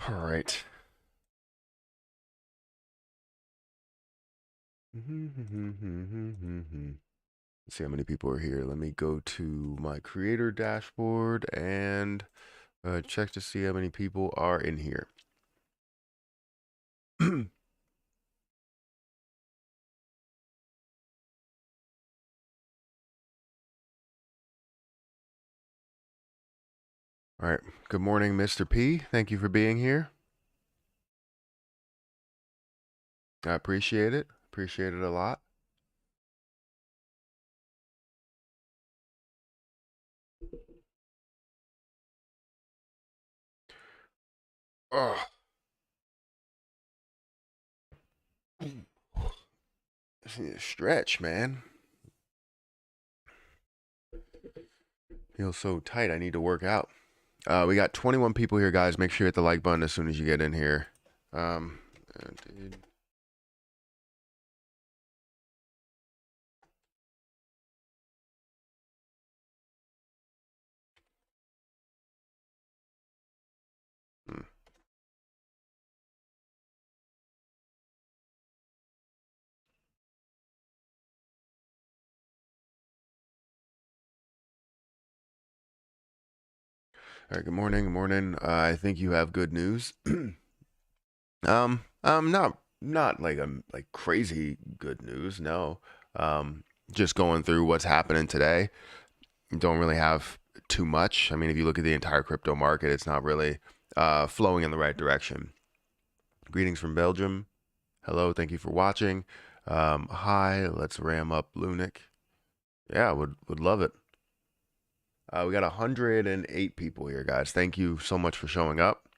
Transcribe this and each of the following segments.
All right. Let's see how many people are here. Let me go to my creator dashboard and check to see how many people are in here. All right. Good morning, Mr. P. Thank you for being here. I appreciate it. Appreciate it a lot. Oh, just need to stretch, man. Feels so tight. I need to work out. We got 21 people here, guys. Make sure you hit the like button as soon as you get in here. Dude. Hmm. All right, good morning. Good morning. I think you have good news. Not like like crazy good news. No. Just going through what's happening today. Don't really have too much. I mean, if you look at the entire crypto market, it's not really flowing in the right direction. Greetings from Belgium. Hello, thank you for watching. Hi, let's ram up Lunic. Yeah, would love it. We got 108 people here, guys. Thank you so much for showing up.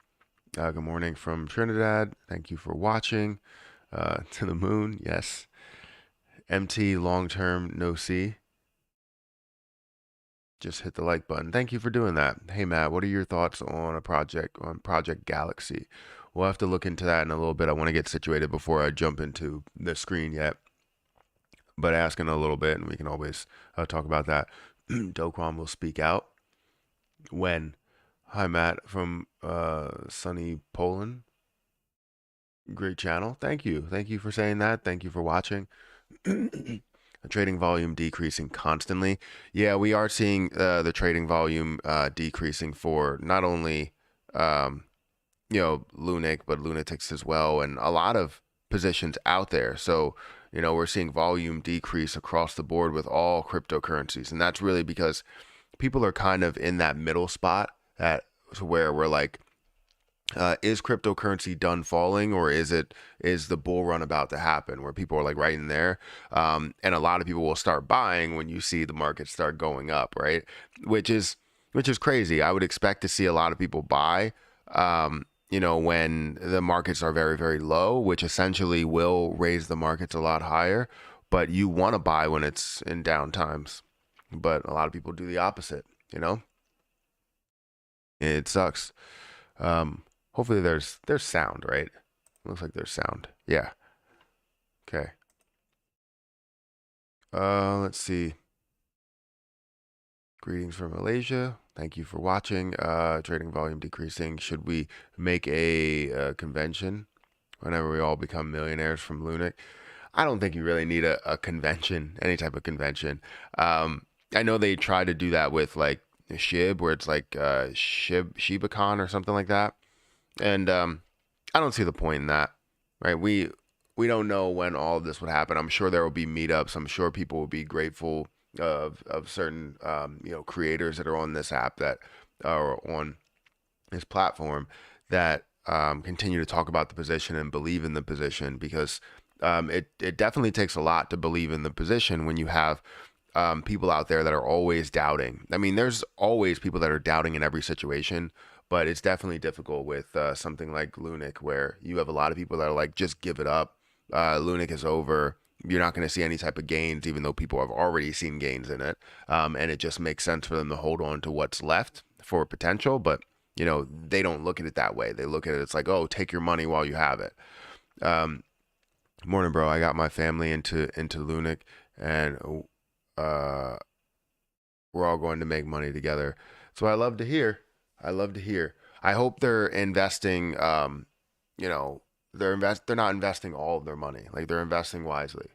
Good morning from Trinidad. Thank you for watching. To the moon, yes. MT long term, no C. Just hit the like button. Thank you for doing that. Hey Matt, what are your thoughts on Project Galaxy? We'll have to look into that in a little bit. I want to get situated before I jump into the screen yet. But asking a little bit, and we can always talk about that. Doquan will speak out when. Hi Matt from sunny Poland. Great channel. Thank you. Thank you for saying that. Thank you for watching. Trading volume decreasing constantly. Yeah, we are seeing the trading volume decreasing for not only Lunic but Lunatics as well, and a lot of positions out there. So we're seeing volume decrease across the board with all cryptocurrencies, and that's really because people are kind of in that middle spot at where we're like, is cryptocurrency done falling, or is the bull run about to happen, where people are like right in there, and a lot of people will start buying when you see the market start going up, right? Which is crazy. I would expect to see a lot of people buy, when the markets are very, very low, which essentially will raise the markets a lot higher. But you want to buy when it's in down times. But a lot of people do the opposite. It sucks. Hopefully there's sound, right? Looks like there's sound. Yeah. Okay. Let's see. Greetings from Malaysia. Thank you for watching. Trading volume decreasing. Should we make a convention whenever we all become millionaires from Lunic? I don't think you really need a convention, any type of convention. I know they try to do that with like Shib, where it's like ShibaCon or something like that. And I don't see the point in that, right? We don't know when all of this would happen. I'm sure there will be meetups. I'm sure people will be grateful of certain creators that are on this app, that are on this platform, that continue to talk about the position and believe in the position, because it definitely takes a lot to believe in the position when you have people out there that are always doubting. I mean, there's always people that are doubting in every situation, but it's definitely difficult with something like Lunic, where you have a lot of people that are like, just give it up. Lunic is over. You're not going to see any type of gains, even though people have already seen gains in it. And it just makes sense for them to hold on to what's left for potential. But, they don't look at it that way. They look at it, it's like, oh, take your money while you have it. Morning, bro. I got my family into Lunic, and we're all going to make money together. So I love to hear. I love to hear. I hope they're investing, you know, they're not investing all of their money. Like they're investing wisely.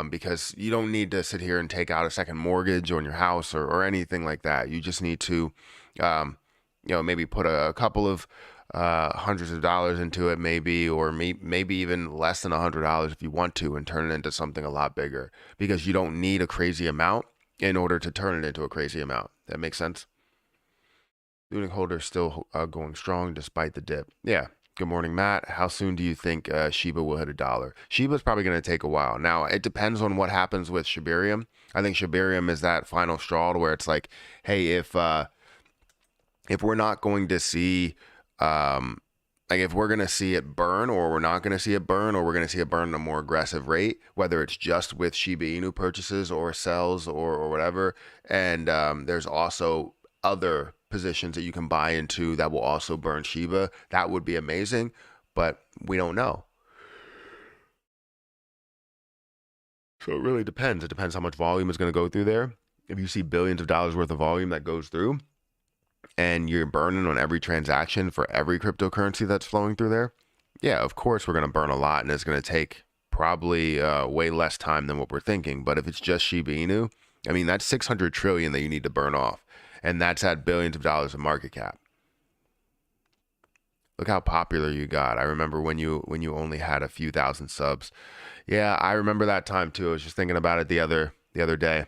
Because you don't need to sit here and take out a second mortgage on your house or anything like that. You just need to, um, maybe put a couple of hundreds of dollars into it, maybe, or maybe even less than $100 if you want to, and turn it into something a lot bigger. Because you don't need a crazy amount in order to turn it into a crazy amount. That makes sense. Looting holders still going strong despite the dip. Yeah. Good morning, Matt. How soon do you think Shiba will hit $1? Shiba's probably going to take a while. Now, it depends on what happens with Shibarium. I think Shibarium is that final straw to where it's like, hey, if we're not going to see, like if we're going to see it burn, or we're not going to see it burn, or we're going to see it burn at a more aggressive rate, whether it's just with Shiba Inu purchases or sells or whatever. And there's also other positions that you can buy into that will also burn Shiba. That would be amazing, but we don't know. So it really depends. It depends how much volume is going to go through there. If you see billions of dollars worth of volume that goes through, and you're burning on every transaction for every cryptocurrency that's flowing through there, yeah, of course we're going to burn a lot, and it's going to take probably way less time than what we're thinking. But if it's just Shiba Inu, I mean, that's 600 trillion that you need to burn off, and that's at billions of dollars of market cap. Look how popular you got. I remember when you only had a few thousand subs. Yeah, I remember that time too. I was just thinking about it the other day.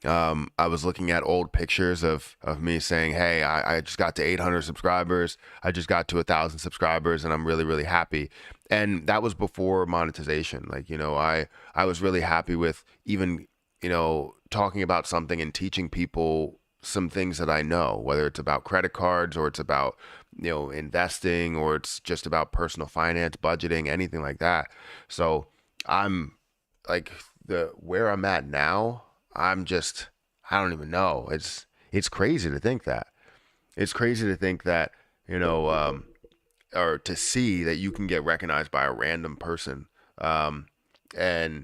I was looking at old pictures of me saying, hey, I just got to 800 subscribers. I just got to 1,000 subscribers, and I'm really, really happy. And that was before monetization. Like, I was really happy with even, talking about something and teaching people some things that I know, whether it's about credit cards, or it's about, investing, or it's just about personal finance, budgeting, anything like that. So I'm like, the where I'm at now, I don't even know. It's crazy to think that. It's crazy to think that, or to see that you can get recognized by a random person, and,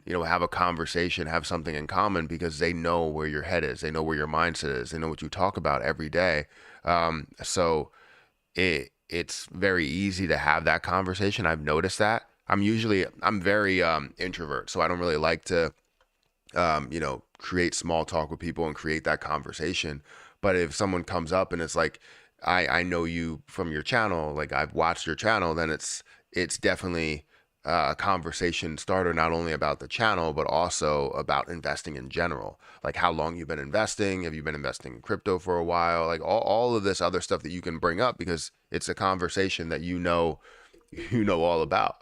have a conversation, have something in common, because they know where your head is. They know where your mindset is. They know what you talk about every day. So it's very easy to have that conversation. I've noticed that. I'm very introvert, so I don't really like to create small talk with people and create that conversation. But if someone comes up and it's like, I know you from your channel, like I've watched your channel, then it's definitely a conversation starter, not only about the channel, but also about investing in general. Like how long you've been investing, have you been investing in crypto for a while, like all of this other stuff that you can bring up, because it's a conversation that all about.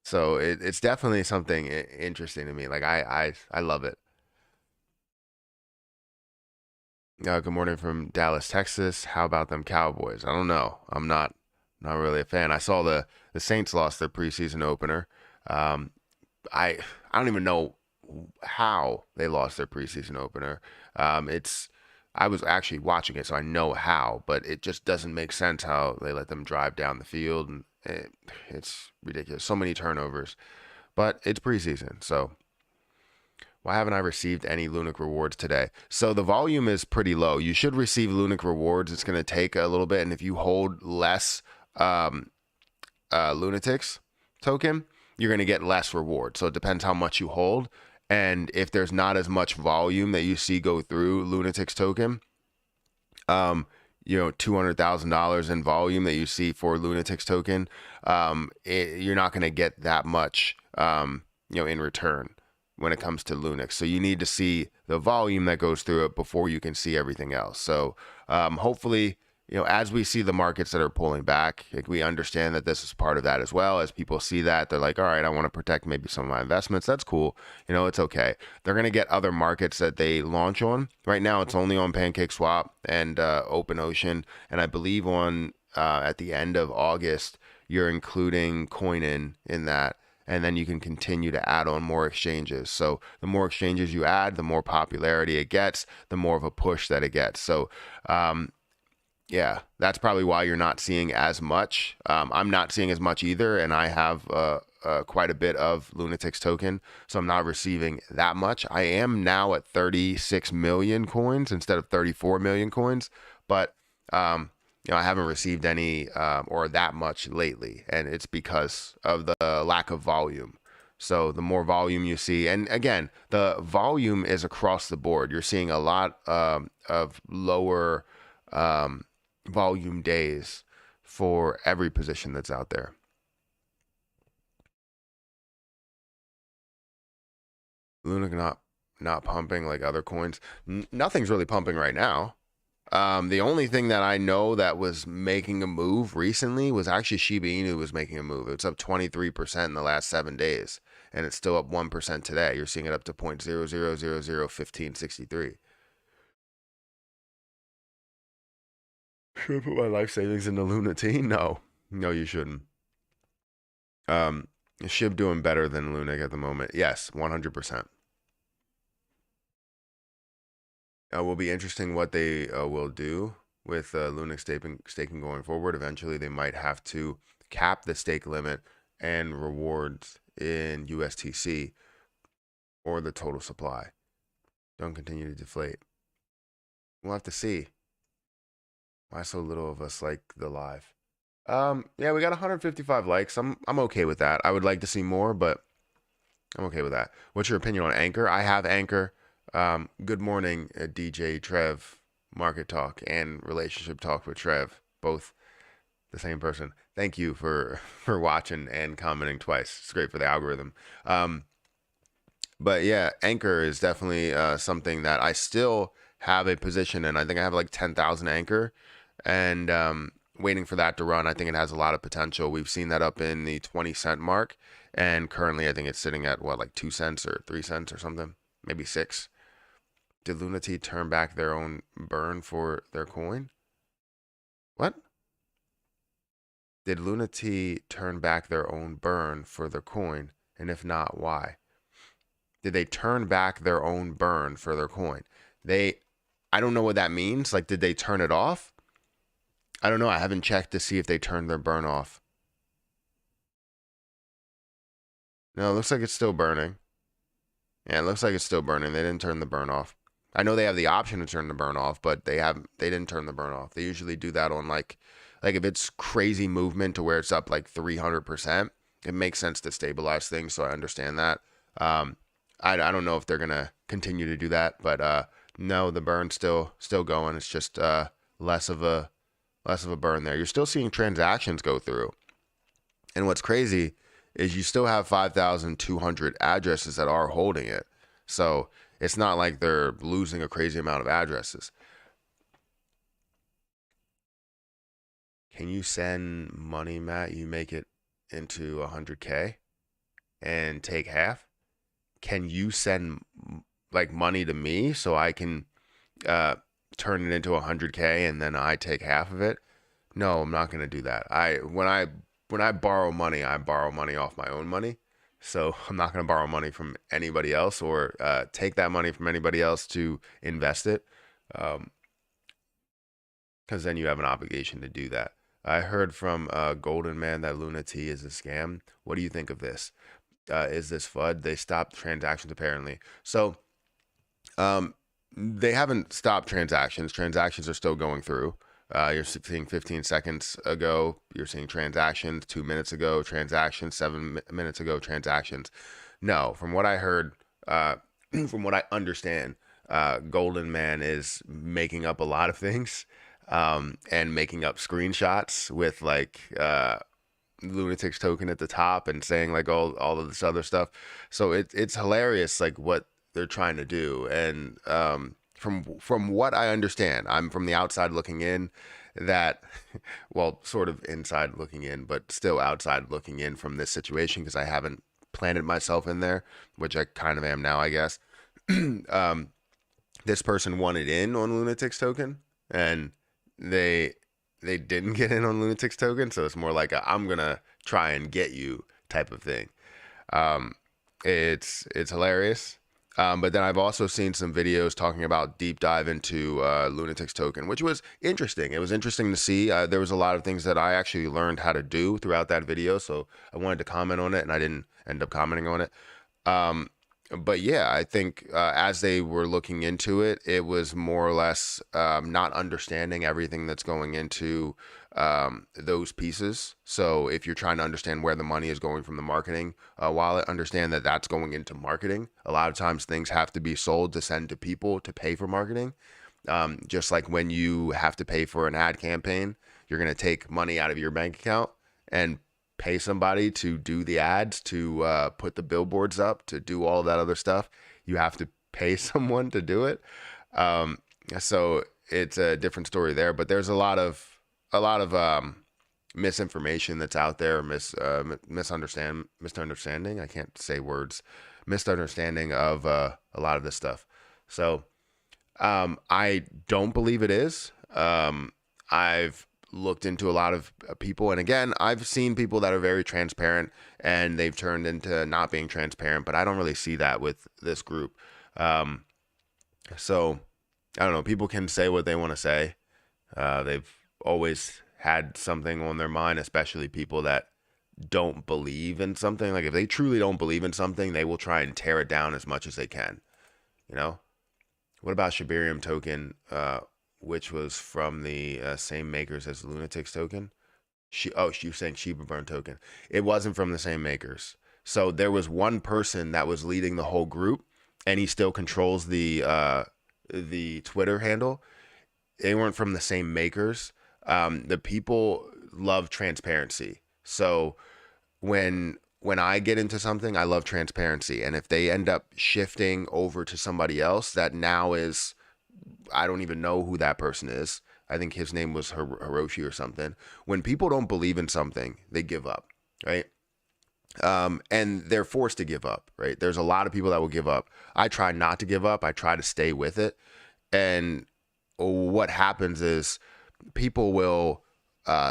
So it's definitely something interesting to me. Like I love it. Good morning from Dallas, Texas. How about them Cowboys? I don't know. I'm not really a fan. I saw the Saints lost their preseason opener. Um, I don't even know how they lost their preseason opener. It's I was actually watching it, so I know how, but it just doesn't make sense how they let them drive down the field, and it's ridiculous. So many turnovers, but it's preseason, so why haven't I received any Lunic rewards today? So the volume is pretty low. You should receive Lunic rewards. It's going to take a little bit, and if you hold less um, Lunatics token, you're going to get less reward. So it depends how much you hold. And if there's not as much volume that you see go through Lunatics token, $200,000 in volume that you see for Lunatics token, you're not going to get that much, in return when it comes to Lunix. So you need to see the volume that goes through it before you can see everything else. So hopefully, as we see the markets that are pulling back, like, we understand that this is part of that as well. As people see that, they're like, all right, I want to protect maybe some of my investments. That's cool. It's okay. They're going to get other markets that they launch on. Right now, it's only on PancakeSwap and OpenOcean. And I believe on at the end of August, you're including Coinin in that. And then you can continue to add on more exchanges. So the more exchanges you add, the more popularity it gets, the more of a push that it gets. So yeah, that's probably why you're not seeing as much. I'm not seeing as much either, and I have quite a bit of Lunatics token, so I'm not receiving that much. I am now at 36 million coins instead of 34 million coins, but I haven't received any or that much lately, and it's because of the lack of volume. So the more volume you see, and again, the volume is across the board. You're seeing a lot of lower volume days for every position that's out there. Luna not pumping like other coins. Nothing's really pumping right now. The only thing that I know that was making a move recently was actually Shiba Inu was making a move. It's up 23% in the last 7 days, and it's still up 1% today. You're seeing it up to 0.00001563. Should I put my life savings into Lunati? No, you shouldn't. Shib doing better than Lunic at the moment. Yes, 100%. Will be interesting what they will do with Lunix staking going forward. Eventually, they might have to cap the stake limit and rewards in USTC or the total supply. Don't continue to deflate. We'll have to see. Why so little of us like the live? Yeah, we got 155 likes. I'm okay with that. I would like to see more, but I'm okay with that. What's your opinion on Anchor? I have Anchor. Good morning, DJ Trev, Market Talk and Relationship Talk with Trev, both the same person. Thank you for watching and commenting twice. It's great for the algorithm. But yeah, Anchor is definitely something that I still have a position in. I think I have like 10,000 Anchor, and waiting for that to run. I think it has a lot of potential. We've seen that up in the 20-cent mark, and currently I think it's sitting at what, like 2 cents or 3 cents or something, maybe 6. Did Lunati turn back their own burn for their coin? What? Did Lunati turn back their own burn for their coin? And if not, why? Did they turn back their own burn for their coin? I don't know what that means. Like, did they turn it off? I don't know. I haven't checked to see if they turned their burn off. No, it looks like it's still burning. Yeah, it looks like it's still burning. They didn't turn the burn off. I know they have the option to turn the burn off, but they didn't turn the burn off. They usually do that on like if it's crazy movement to where it's up like 300%, it makes sense to stabilize things. So I understand that. I don't know if they're gonna continue to do that, but no, the burn's still going. It's just less of a burn there. You're still seeing transactions go through, and what's crazy is you still have 5,200 addresses that are holding it. So it's not like they're losing a crazy amount of addresses. Can you send money, Matt? You make it into 100K and take half? Can you send like money to me so I can turn it into 100K and then I take half of it? No, I'm not going to do that. When I borrow money, I borrow money off my own money. So I'm not going to borrow money from anybody else or take that money from anybody else to invest it, because then you have an obligation to do that. I heard from Golden Man that Lunati is a scam. What do you think of this? Is this FUD? They stopped transactions apparently. So they haven't stopped transactions. Transactions are still going through. You're seeing 15 seconds ago, you're seeing transactions. 2 minutes ago, transactions. 7 minutes ago, transactions. No, from what I heard, from what I understand, Golden Man is making up a lot of things, and making up screenshots with like Lunatics token at the top and saying like all of this other stuff. So it's hilarious, like what they're trying to do. And from what I understand, I'm from the outside looking in, that well, sort of inside looking in, but still outside looking in from this situation, because I haven't planted myself in there, which I kind of am now, I guess. This person wanted in on Lunatics token, and they didn't get in on Lunatics token, so it's more like I'm gonna try and get you type of thing. It's hilarious. But then I've also seen some videos talking about deep dive into Lunatics token, which was interesting. It was interesting to see. There was a lot of things that I actually learned how to do throughout that video, so I wanted to comment on it, and I didn't end up commenting on it. but yeah, I think as they were looking into it, it was more or less not understanding everything that's going into those pieces. So if you're trying to understand where the money is going from the marketing wallet, understand that that's going into marketing. A lot of times things have to be sold to send to people to pay for marketing. Just like when you have to pay for an ad campaign, you're going to take money out of your bank account and pay somebody to do the ads, to put the billboards up, to do all that other stuff. You have to pay someone to do it. Um, so it's a different story there. But there's a lot of misinformation that's out there, misunderstanding. I can't say words. Misunderstanding of a lot of this stuff. So I don't believe it is. I've looked into a lot of people, and again, I've seen people that are very transparent and they've turned into not being transparent, but I don't really see that with this group. Um, so I don't know. People can say what they want to say. They've always had something on their mind, especially people that don't believe in something. Like if they truly don't believe in something, they will try and tear it down as much as they can. You know? What about Shibarium token, which was from the same makers as the Lunatics token? She was saying Shiba Burn token. It wasn't from the same makers. So there was one person that was leading the whole group, and he still controls the Twitter handle. They weren't from the same makers. The people love transparency. So when I get into something, I love transparency. And if they end up shifting over to somebody else that now is, I don't even know who that person is. I think his name was Hiroshi or something. When people don't believe in something, they give up, right? And they're forced to give up, right? There's a lot of people that will give up. I try not to give up. I try to stay with it. And what happens is people will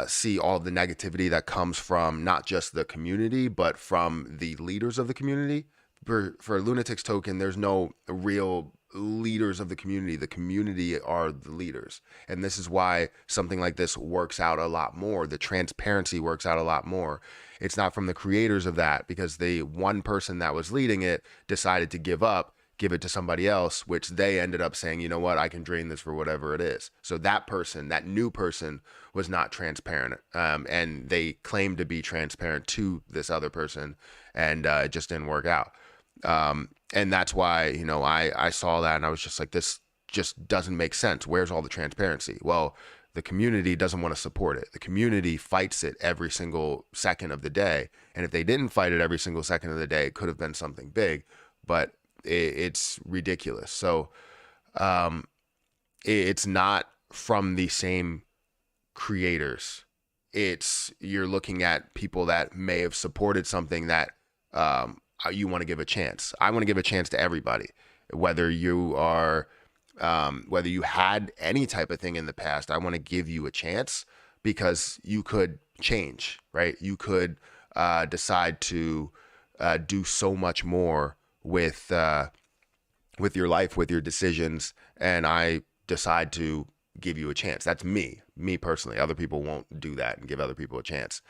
see all the negativity that comes from not just the community, but from the leaders of the community. For Lunatics token, there's no real leaders of the community. The community are the leaders. And this is why something like this works out a lot more. The transparency works out a lot more. It's not from the creators of that, because the one person that was leading it decided to give up, give it to somebody else, which they ended up saying, you know what, I can drain this for whatever it is. So that person, that new person, was not transparent. And they claimed to be transparent to this other person, and it just didn't work out. And that's why, I saw that and I was just like, this just doesn't make sense. Where's all the transparency? Well, the community doesn't want to support it. The community fights it every single second of the day. And if they didn't fight it every single second of the day, it could have been something big, but it's ridiculous. So it's not from the same creators. You're looking at people that may have supported something that you want to give a chance. I want to give a chance to everybody, whether you are, whether you had any type of thing in the past. I want to give you a chance, because you could change, right? You could decide to do so much more with your life, with your decisions, and I decide to give you a chance. That's me personally. Other people won't do that and give other people a chance.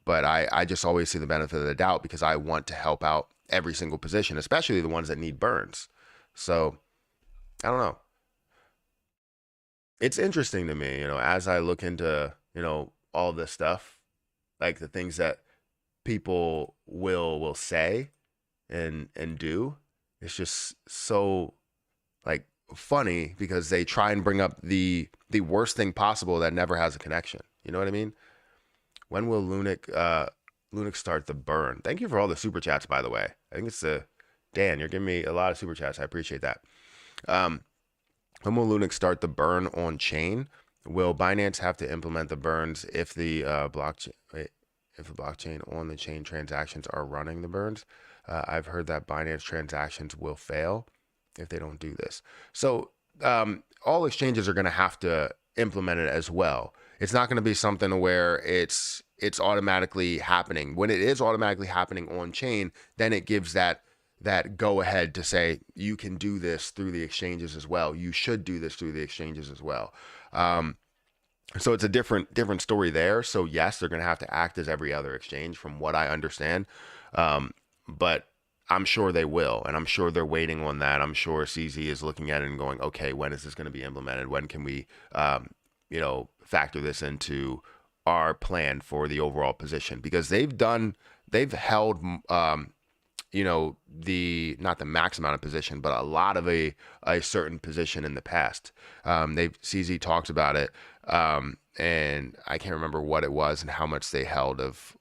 But I just always see the benefit of the doubt, because I want to help out every single position, especially the ones that need burns. So I don't know. It's interesting to me, as I look into, all this stuff, like the things that people will say and do. It's just so like funny, because they try and bring up the worst thing possible that never has a connection. You know what I mean? When will Lunic start the burn? Thank you for all the super chats, by the way. I think it's Dan, you're giving me a lot of super chats. I appreciate that. When will Lunic start the burn on chain? Will Binance have to implement the burns if the blockchain on the chain transactions are running the burns? I've heard that Binance transactions will fail if they don't do this. So all exchanges are going to have to implement it as well. It's not going to be something where it's automatically happening. When it is automatically happening on chain, then it gives that go ahead to say you can do this through the exchanges as well. You should do this through the exchanges as well. So it's a different story there. So yes, they're going to have to act as every other exchange, from what I understand. But I'm sure they will, and I'm sure they're waiting on that. I'm sure CZ is looking at it and going, okay, when is this going to be implemented? When can we, factor this into our plan for the overall position? Because they've held, the not the max amount of position, but a lot of a certain position in the past. CZ talks about it, and I can't remember what it was and how much they held of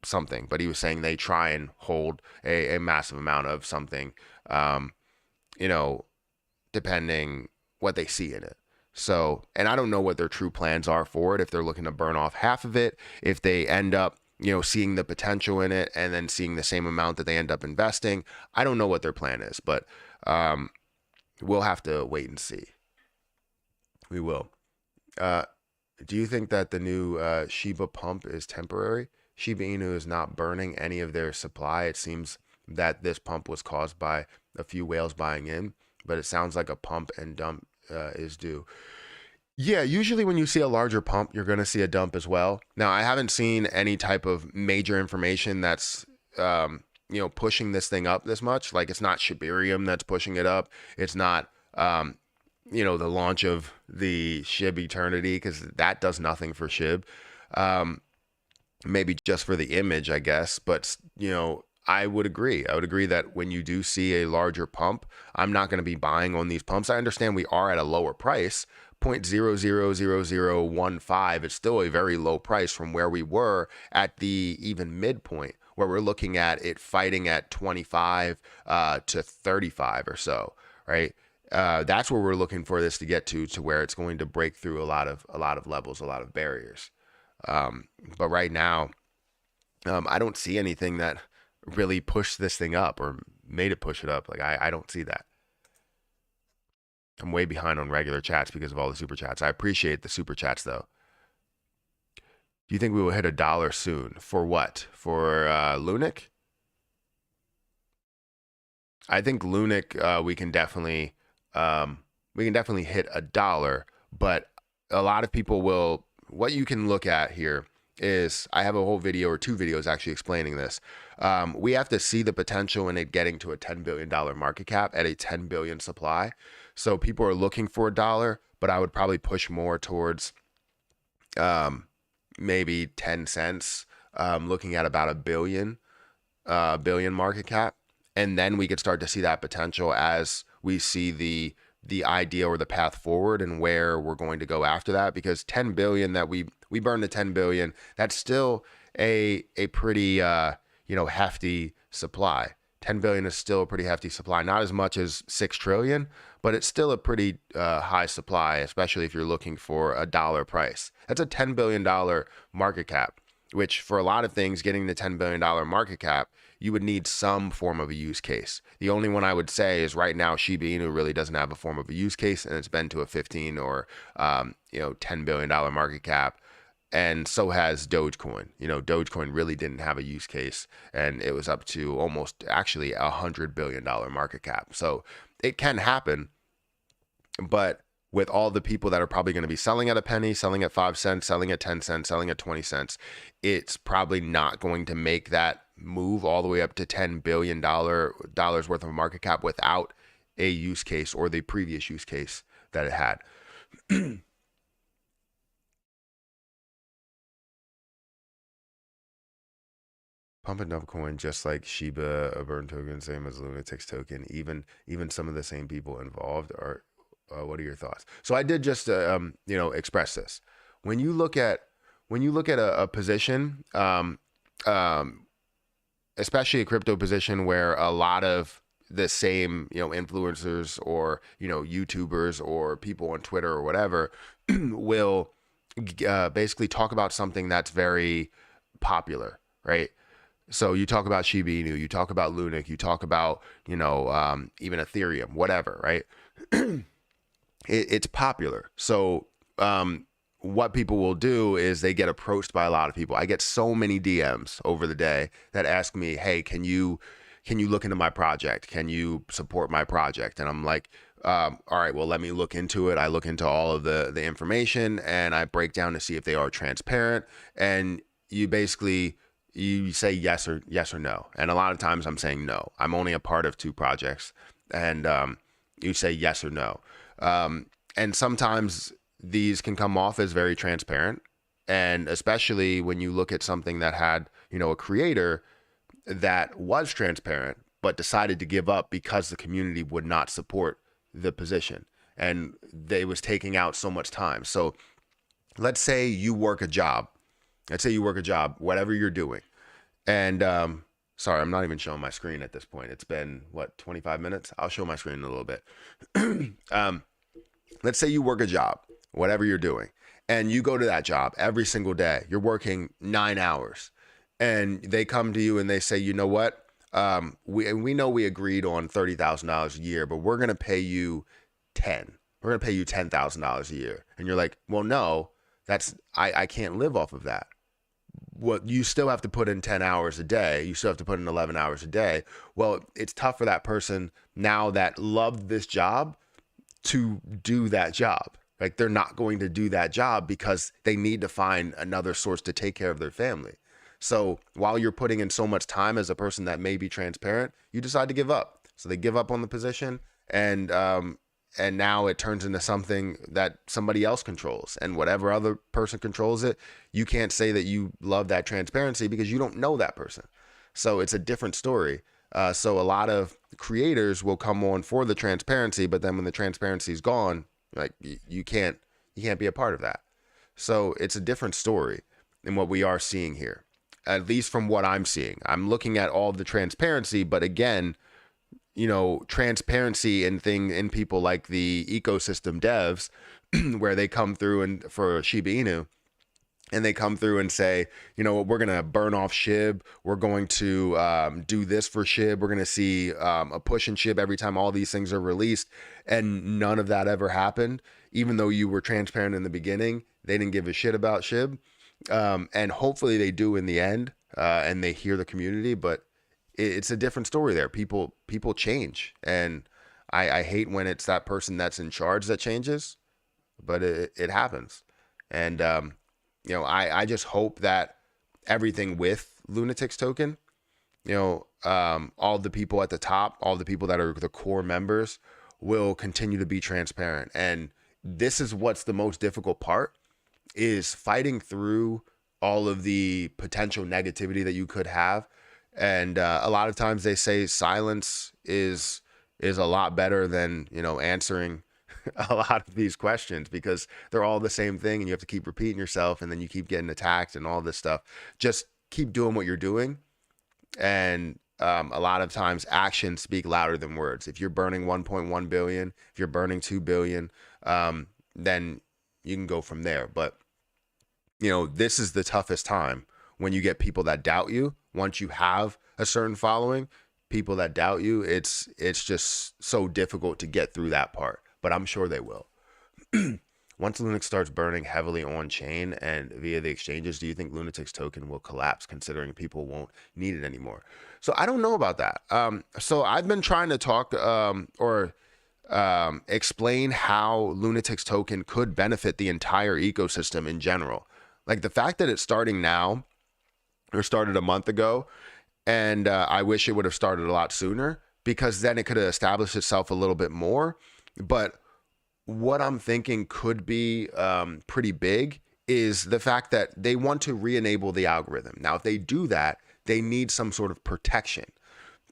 something, but he was saying they try and hold a massive amount of something, you know, depending what they see in it. So, and I don't know what their true plans are for it, if they're looking to burn off half of it, if they end up, seeing the potential in it and then seeing the same amount that they end up investing. I don't know what their plan is, but we'll have to wait and see. We will. Do you think that the new Shiba pump is temporary? Shiba Inu is not burning any of their supply. It seems that this pump was caused by a few whales buying in, but it sounds like a pump and dump is due. Yeah, usually when you see a larger pump, you're going to see a dump as well. Now, I haven't seen any type of major information that's, pushing this thing up this much. Like, it's not Shibarium that's pushing it up. It's not, the launch of the Shib Eternity, because that does nothing for Shib. Maybe just for the image, I guess. But, I would agree. I would agree that when you do see a larger pump, I'm not going to be buying on these pumps. I understand we are at a lower price, 0.000015. It's still a very low price from where we were at the even midpoint, where we're looking at it fighting at 25 to 35 or so, right? That's where we're looking for this to get to where it's going to break through a lot of levels, a lot of barriers. But right now, I don't see anything that really pushed this thing up or made it push it up. Like, I don't see that. I'm way behind on regular chats because of all the super chats. I appreciate the super chats though. Do you think we will hit $1 soon? For what? For Lunic? I think Lunic we can definitely hit $1, but a lot of people will. What you can look at here is, I have a whole video or 2 videos actually explaining this. We have to see the potential in it getting to a $10 billion market cap at a 10 billion supply. So people are looking for $1, but I would probably push more towards maybe 10 cents, looking at about a billion market cap. And then we could start to see that potential as we see the idea or the path forward and where we're going to go after that. Because 10 billion that we burn the 10 billion, that's still a pretty hefty supply. 10 billion is still a pretty hefty supply, not as much as 6 trillion, but it's still a pretty high supply, especially if you're looking for $1 price. That's a $10 billion market cap, which for a lot of things, getting the $10 billion market cap, you would need some form of a use case. The only one I would say is right now, Shiba Inu really doesn't have a form of a use case, and it's been to a 15 or $10 billion market cap. And so has Dogecoin. Dogecoin really didn't have a use case, and it was up to almost actually $100 billion market cap. So it can happen, but with all the people that are probably going to be selling at a penny, selling at 5 cents, selling at 10 cents, selling at 20 cents, it's probably not going to make that move all the way up to $10 billion worth of market cap without a use case or the previous use case that it had. Pump and dump coin, just like Shiba, a burn token, same as Lunatics token. Even some of the same people involved are. What are your thoughts? So I did just express this. When you look at a position, especially a crypto position where a lot of the same influencers or YouTubers or people on Twitter or whatever will basically talk about something that's very popular, right? So you talk about Shiba Inu, you talk about Lunic, you talk about even Ethereum, whatever, right? It's popular. So what people will do is they get approached by a lot of people. I get so many DMs over the day that ask me, hey, can you look into my project? Can you support my project? And I'm like, all right, well, let me look into it. I look into all of the information and I break down to see if they are transparent. And you basically, you say yes or no. And a lot of times I'm saying no. I'm only a part of 2 projects, and you say yes or no. And sometimes these can come off as very transparent, and especially when you look at something that had, a creator that was transparent but decided to give up because the community would not support the position, and they was taking out so much time. So let's say you work a job. Whatever you're doing. And sorry, I'm not even showing my screen at this point. It's been, 25 minutes? I'll show my screen in a little bit. Let's say you work a job, whatever you're doing, and you go to that job every single day. You're working 9 hours, and they come to you and they say, you know what? We know we agreed on $30,000 a year, but we're going to pay you 10. We're going to pay you $10,000 a year. And you're like, well, no, I can't live off of that. Well, you still have to put in 10 hours a day. You still have to put in 11 hours a day. Well, it's tough for that person now that loved this job to do that job. Like, they're not going to do that job because they need to find another source to take care of their family. So while you're putting in so much time as a person that may be transparent, you decide to give up. So they give up on the position, and now it turns into something that somebody else controls, and whatever other person controls it, you can't say that you love that transparency because you don't know that person. So it's a different story. So a lot of creators will come on for the transparency, but then when the transparency is gone, like, you can't be a part of that. So it's a different story than what we are seeing here, at least from what I'm seeing. I'm looking at all of the transparency, but again, transparency in people like the ecosystem devs, where they come through and for Shiba Inu, and they come through and say, we're going to burn off SHIB. We're going to do this for SHIB. We're going to see a push in SHIB every time all these things are released. And none of that ever happened. Even though you were transparent in the beginning, they didn't give a shit about SHIB. And hopefully they do in the end, and they hear the community, but it's a different story there. People change, and I hate when it's that person that's in charge that changes, but it happens. And I just hope that everything with Lunatics token, all the people at the top, all the people that are the core members, will continue to be transparent. And this is what's the most difficult part, is fighting through all of the potential negativity that you could have. And a lot of times they say silence is a lot better than, answering a lot of these questions, because they're all the same thing and you have to keep repeating yourself, and then you keep getting attacked and all this stuff. Just keep doing what you're doing. And a lot of times actions speak louder than words. If you're burning 1.1 billion, if you're burning 2 billion, then you can go from there. But, this is the toughest time, when you get people that doubt you. Once you have a certain following, people that doubt you, it's just so difficult to get through that part. But I'm sure they will. Once Lunatics starts burning heavily on chain and via the exchanges, do you think Lunatics token will collapse, considering people won't need it anymore? So I don't know about that. So I've been trying to talk explain how Lunatics token could benefit the entire ecosystem in general. Like, the fact that it's starting now, or started a month ago, and I wish it would have started a lot sooner, because then it could have established itself a little bit more. But what I'm thinking could be pretty big is the fact that they want to re-enable the algorithm. Now, if they do that, they need some sort of protection.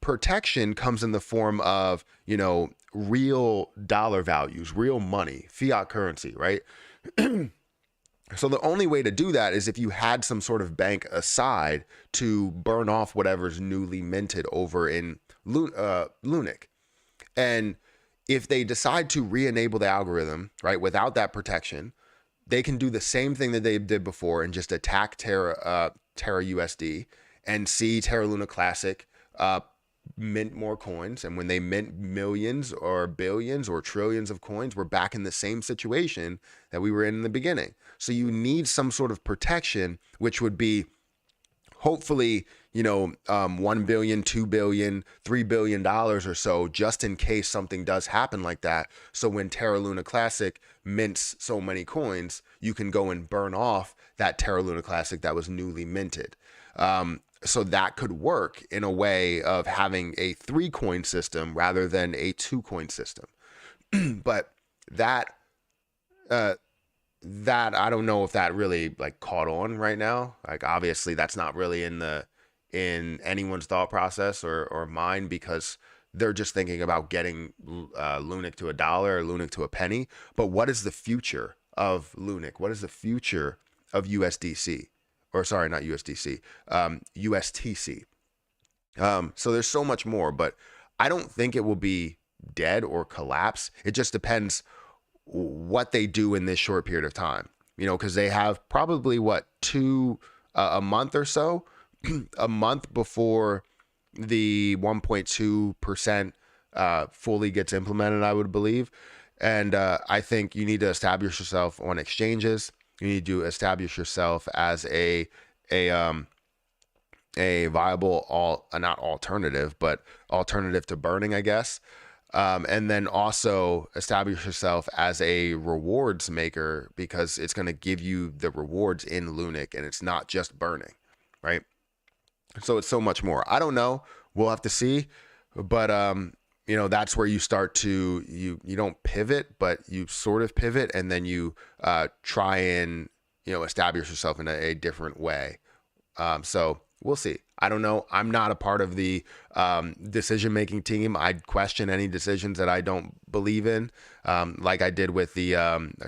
Protection comes in the form of, real dollar values, real money, fiat currency, right? So the only way to do that is if you had some sort of bank aside to burn off whatever's newly minted over in LUNC. And if they decide to re-enable the algorithm, right, without that protection, they can do the same thing that they did before and just attack Terra USD, and see Terra Luna Classic mint more coins. And when they mint millions or billions or trillions of coins, we're back in the same situation that we were in the beginning. So you need some sort of protection, which would be, hopefully, $1 billion, $2 billion, $3 billion or so, just in case something does happen like that. So when Terra Luna Classic mints so many coins, you can go and burn off that Terra Luna Classic that was newly minted. So that could work in a way of having a 3-coin system rather than a 2-coin system. But that that I don't know if that really like caught on right now. Like obviously that's not really in anyone's thought process or mine, because they're just thinking about getting LUNC to $1 or LUNC to a penny. But what is the future of LUNC? What is the future of USDC? Or sorry, not USDC, USTC. So there's so much more, but I don't think it will be dead or collapse. It just depends what they do in this short period of time, because they have probably a month or so, a month before the 1.2% fully gets implemented, I would believe. And I think you need to establish yourself on exchanges. You need to establish yourself as a viable not alternative, but alternative to burning, I guess. And then also establish yourself as a rewards maker, because it's going to give you the rewards in LUNC, and it's not just burning, right? So it's so much more. I don't know. We'll have to see. But that's where you start to you don't pivot, but you sort of pivot, and then you try and establish yourself in a different way. So we'll see. I don't know. I'm not a part of the decision-making team. I'd question any decisions that I don't believe in, like I did with the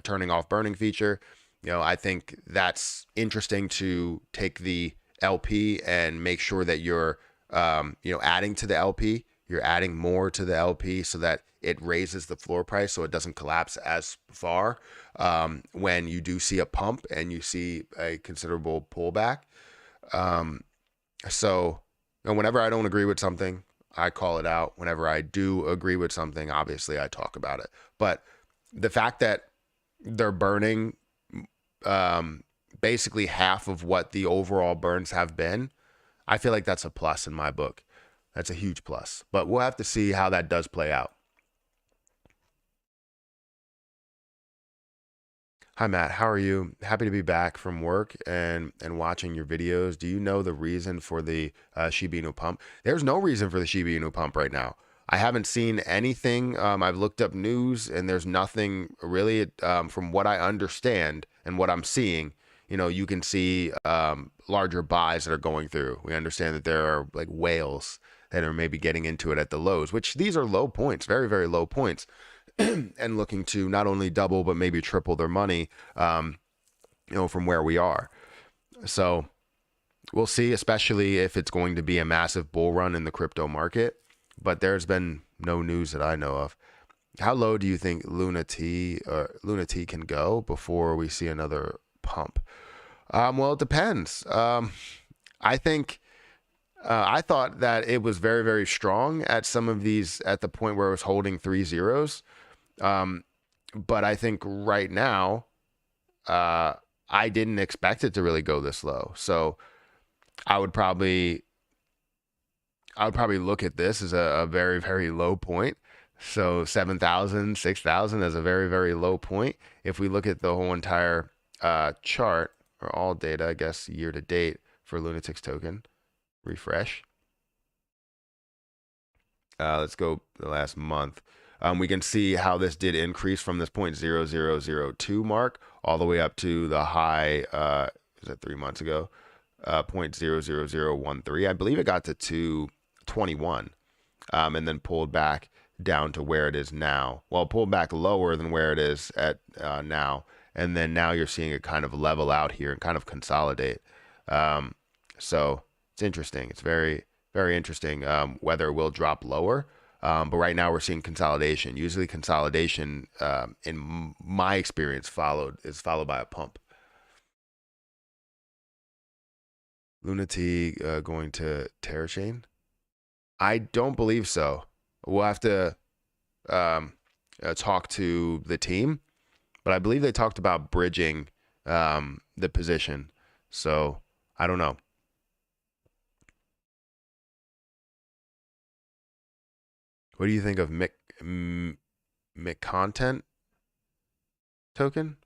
turning off burning feature. I think that's interesting to take the LP and make sure that you're, adding to the LP. You're adding more to the LP so that it raises the floor price so it doesn't collapse as far when you do see a pump and you see a considerable pullback. So whenever I don't agree with something, I call it out. Whenever I do agree with something, obviously I talk about it. But the fact that they're burning basically half of what the overall burns have been, I feel like that's a plus in my book. That's a huge plus. But we'll have to see how that does play out. Hi, Matt. How are you? Happy to be back from work and watching your videos. Do you know the reason for the Shiba Inu pump? There's no reason for the Shiba Inu pump right now. I haven't seen anything. I've looked up news, and there's nothing really. From what I understand and what I'm seeing, you can see larger buys that are going through. We understand that there are like whales that are maybe getting into it at the lows, which these are low points, very, very low points. And looking to not only double but maybe triple their money, from where we are. So we'll see, especially if it's going to be a massive bull run in the crypto market. But there's been no news that I know of. How low do you think Lunatics can go before we see another pump? Well, it depends. I think. I thought that it was very, very strong at some of these, at the point where it was holding 3 zeros. But I think right now, I didn't expect it to really go this low. So I would probably look at this as a very, very low point. So 7,000, 6,000 as a very, very low point. If we look at the whole entire chart, or all data, I guess, year to date for Lunatics token, refresh. Let's go the last month. We can see how this did increase from this 0.0002 mark all the way up to the high, was that 3 months ago? 0.00013. I believe it got to 221, and then pulled back down to where it is now. Well, pulled back lower than where it is at now. And then now you're seeing it kind of level out here and kind of consolidate. So it's interesting. It's very, very interesting whether it will drop lower. But right now we're seeing consolidation. Usually consolidation, in my experience, is followed by a pump. Lunatics going to Terra chain? I don't believe so. We'll have to talk to the team, but I believe they talked about bridging the position. So I don't know. What do you think of Mick content token?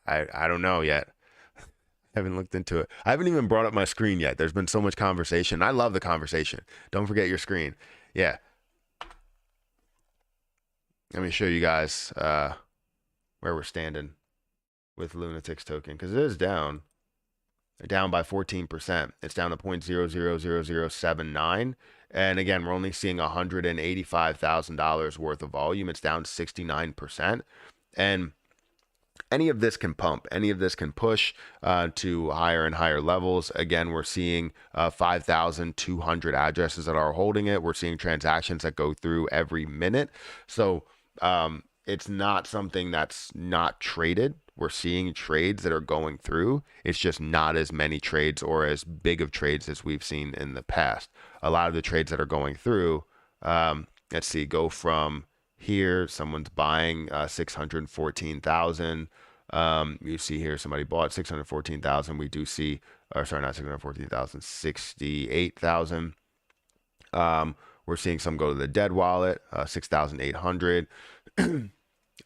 I don't know yet. I haven't looked into it. I haven't even brought up my screen yet. There's been so much conversation. I love the conversation. Don't forget your screen. Yeah. Let me show you guys where we're standing with Lunatics token, because it is down. They're down by 14%. It's down to 0.000079. And again, we're only seeing $185,000 worth of volume. It's down 69%. And any of this can pump. Any of this can push to higher and higher levels. Again, we're seeing 5,200 addresses that are holding it. We're seeing transactions that go through every minute. So it's not something that's not traded. We're seeing trades that are going through. It's just not as many trades or as big of trades as we've seen in the past. A lot of the trades that are going through, let's see, go from here. Someone's buying 614,000. You see here somebody bought 614,000. We do see, or sorry, not 614,000, 68,000. We're seeing some go to the dead wallet, 6,800.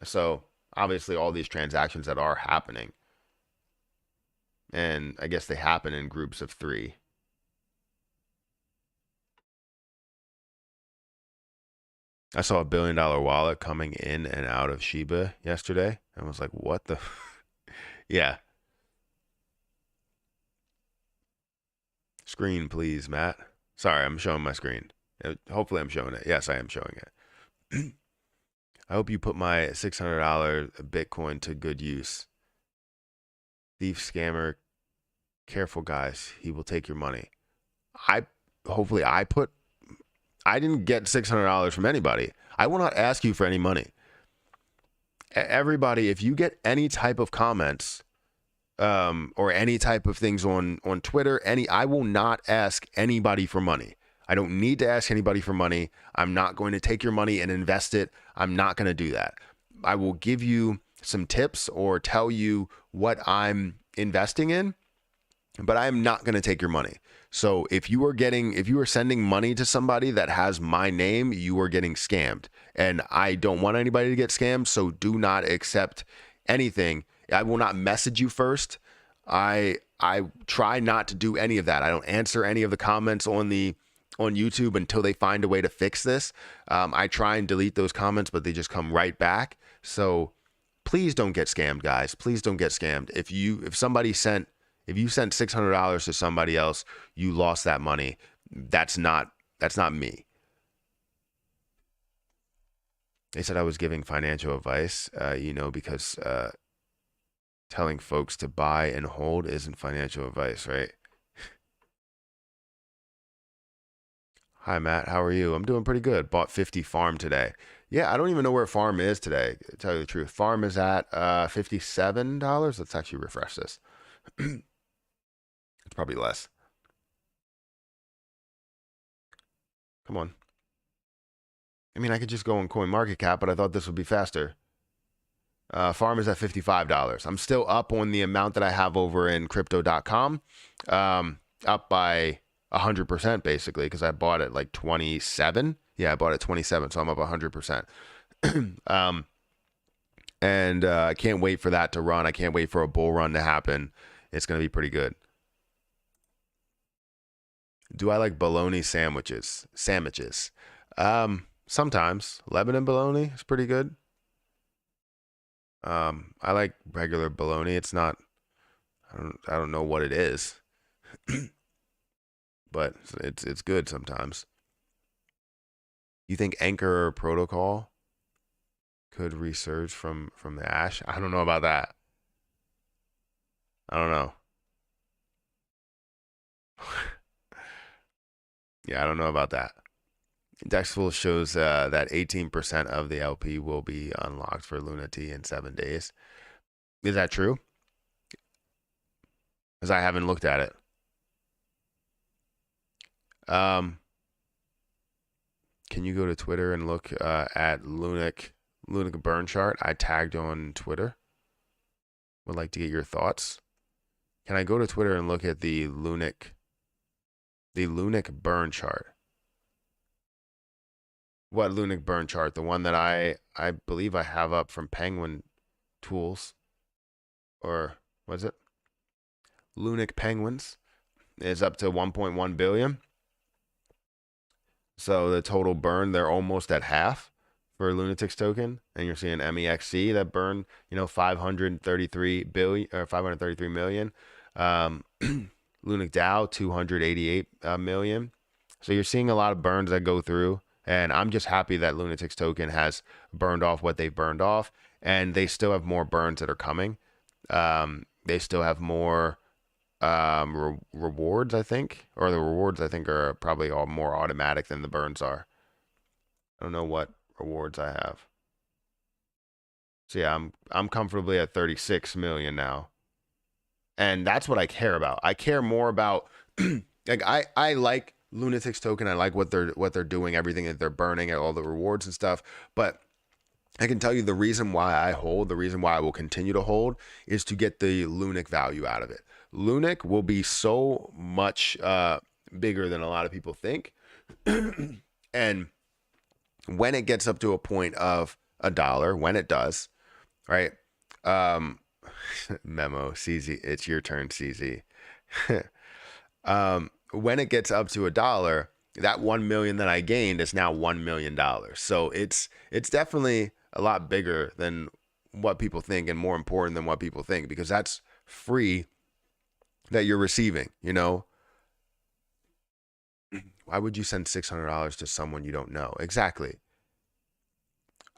So obviously all these transactions that are happening, and I guess they happen in groups of 3. I saw a $1 billion wallet coming in and out of Shiba yesterday. I was like, what the? Yeah. Screen, please, Matt. Sorry, I'm showing my screen. Hopefully I'm showing it. Yes, I am showing it. I hope you put my $600 Bitcoin to good use. Thief, scammer, careful, guys. He will take your money. I didn't get $600 from anybody. I will not ask you for any money. Everybody, if you get any type of comments or any type of things on Twitter, I will not ask anybody for money. I don't need to ask anybody for money. I'm not going to take your money and invest it. I'm not going to do that. I will give you some tips or tell you what I'm investing in, but I am not going to take your money. So if you are sending money to somebody that has my name, you are getting scammed. And I don't want anybody to get scammed, so do not accept anything. I will not message you first. I try not to do any of that. I don't answer any of the comments on YouTube until they find a way to fix this. I try and delete those comments, but they just come right back. So please don't get scammed, guys. Please don't get scammed. If you sent $600 to somebody else, you lost that money. That's not me. They said I was giving financial advice, because telling folks to buy and hold isn't financial advice, right? Hi, Matt. How are you? I'm doing pretty good. Bought 50 farm today. Yeah, I don't even know where farm is today, to tell you the truth. Farm is at $57. Let's actually refresh this. It's probably less. Come on. I mean, I could just go on CoinMarketCap, but I thought this would be faster. Farm is at $55. I'm still up on the amount that I have over in crypto.com. Up by 100% basically, because I bought it like 27. Yeah, I bought it 27, so I'm up 100%. And I can't wait for that to run. I can't wait for a bull run to happen. It's going to be pretty good. Do I like bologna sandwiches? Sometimes. Lebanon bologna is pretty good. I like regular bologna. It's not, I don't know what it is, but it's good sometimes. You think Anchor Protocol could resurge from the ash? I don't know about that. I don't know. Yeah, I don't know about that. Dexful shows that 18% of the LP will be unlocked for Lunati in 7 days. Is that true? Because I haven't looked at it. Can you go to Twitter and look at LUNC burn chart? I tagged on Twitter. Would like to get your thoughts. Can I go to Twitter and look at the LUNC burn chart? What Lunic burn chart? The one that I believe I have up from Penguin Tools, or was it Lunic Penguins? Is up to 1.1 billion. So the total burn, they're almost at half for Lunatics token, and you're seeing MEXC that burned, 533 billion or 533 million. Lunic DAO 288 million. So you're seeing a lot of burns that go through, and I'm just happy that Lunatics token has burned off what they've burned off, and they still have more burns that are coming. They still have more rewards, I think, or the rewards I think are probably all more automatic than the burns are. I don't know what rewards I have. So yeah, I'm comfortably at 36 million now. And that's what I care about. I care more about like I like Lunatics token. I like what they're doing, everything that they're burning, all the rewards and stuff. But I can tell you the reason why I hold, the reason why I will continue to hold is to get the Lunic value out of it. Lunic will be so much bigger than a lot of people think. And when it gets up to a point of $1, when it does, right? Memo, CZ, it's your turn, CZ. When it gets up to $1, that 1 million that I gained is now $1 million. So it's definitely a lot bigger than what people think, and more important than what people think, because that's free that you're receiving. Why would you send $600 to someone you don't know? Exactly.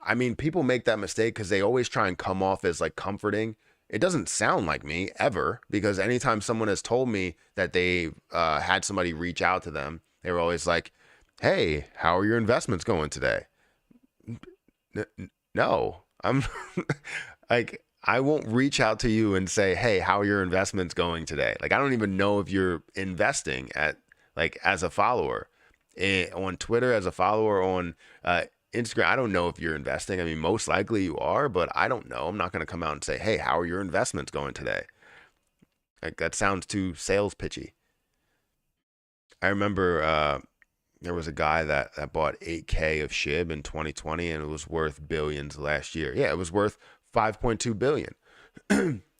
I mean, people make that mistake because they always try and come off as like comforting. It doesn't sound like me ever, because anytime someone has told me that they had somebody reach out to them, they were always like, "Hey, how are your investments going today?" No, I'm like, I won't reach out to you and say, "Hey, how are your investments going today?" Like, I don't even know if you're investing as a follower on Twitter, as a follower on Instagram. I don't know if you're investing. I mean, most likely you are, but I don't know. I'm not going to come out and say, "Hey, how are your investments going today?" Like, that sounds too sales pitchy. I remember there was a guy that bought 8K of SHIB in 2020, and it was worth billions last year. Yeah, it was worth 5.2 billion.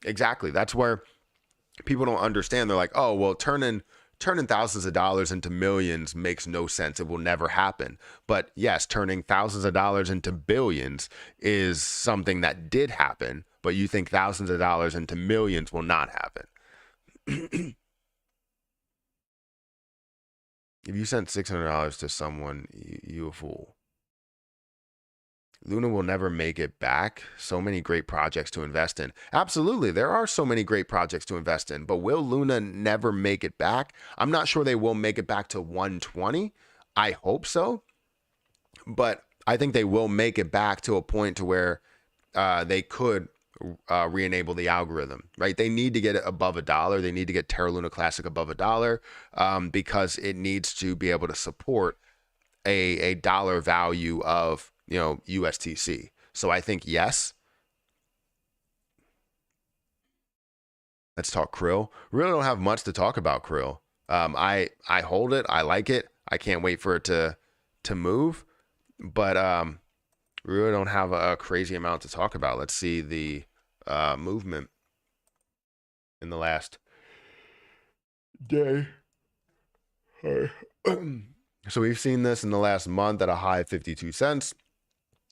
Exactly. That's where people don't understand. They're like, "Oh, well, turning thousands of dollars into millions makes no sense. It will never happen." But yes, turning thousands of dollars into billions is something that did happen, but you think thousands of dollars into millions will not happen. If you sent $600 to someone, you a fool. Luna will never make it back. So many great projects to invest in. Absolutely, there are so many great projects to invest in, but will Luna never make it back? I'm not sure they will make it back to 120. I hope so, but I think they will make it back to a point to where they could re-enable the algorithm, right? They need to get it above $1. They need to get Terra Luna Classic above $1 because it needs to be able to support a dollar value of USTC. So I think yes. Let's talk Krill. Really don't have much to talk about Krill. I hold it. I like it. I can't wait for it to move, but we really don't have a crazy amount to talk about. Let's see the movement in the last day. So we've seen this in the last month at a high of 52 cents,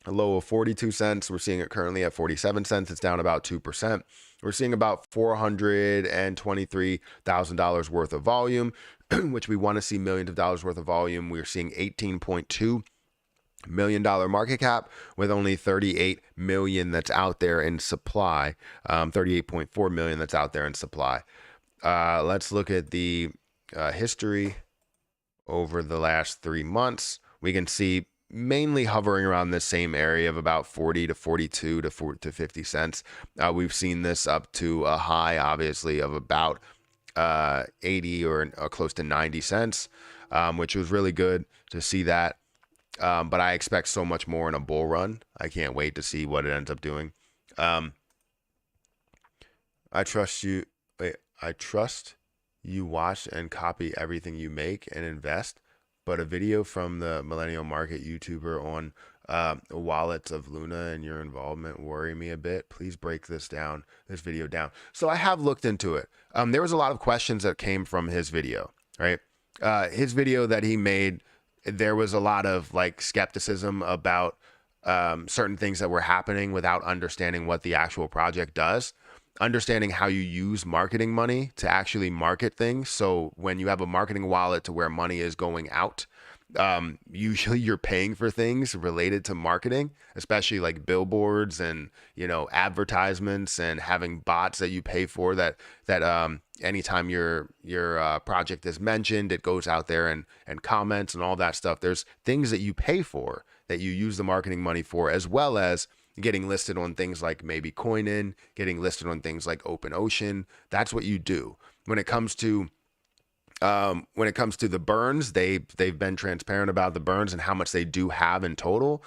a low of 42 cents. We're seeing it currently at 47 cents. It's down about 2%. We're seeing about $423,000 worth of volume, which we want to see millions of dollars worth of volume. We're seeing $18.2 million market cap with only 38 million that's out there in supply, 38.4 million that's out there in supply. Let's look at the history over the last 3 months. We can see mainly hovering around the same area of about 40 to 42 to 50 cents. We've seen this up to a high, obviously, of about 80 or close to 90 cents, which was really good to see that. But I expect so much more in a bull run. I can't wait to see what it ends up doing. I trust you. Wait, I trust you watch and copy everything you make and invest. but a video from the Millennial Market YouTuber on wallets of Luna and your involvement worry me a bit. Please break this video down. So I have looked into it. There was a lot of questions that came from his video, right? His video that he made, there was a lot of like skepticism about certain things that were happening without understanding what the actual project does, understanding how you use marketing money to actually market things. So when you have a marketing wallet to where money is going out, usually you're paying for things related to marketing, especially like billboards and, you know, advertisements, and having bots that you pay for that anytime your project is mentioned, it goes out there and comments and all that stuff. There's things that you pay for that you use the marketing money for, as well as getting listed on things like maybe Coinin, getting listed on things like OpenOcean. That's what you do. When it comes to the burns, they've been transparent about the burns and how much they do have in total.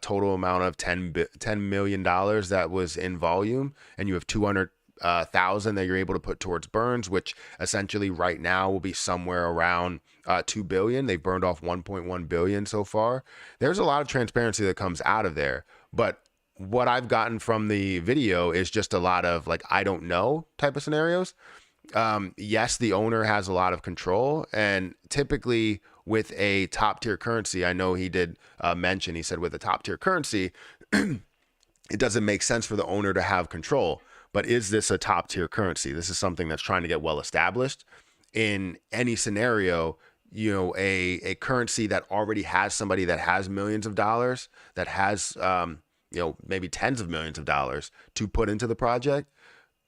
Total amount of $10 million that was in volume, and you have 200,000 that you're able to put towards burns, which essentially right now will be somewhere around 2 billion. They've burned off 1.1 billion so far. There's a lot of transparency that comes out of there, but what I've gotten from the video is just a lot of like, I don't know type of scenarios. Yes, the owner has a lot of control, and typically with a top tier currency, I know he did mention, he said with a top tier currency, it doesn't make sense for the owner to have control. But is this a top tier currency? This is something that's trying to get well established. In any scenario, you know, a currency that already has somebody that has millions of dollars, that has, you know, maybe tens of millions of dollars to put into the project,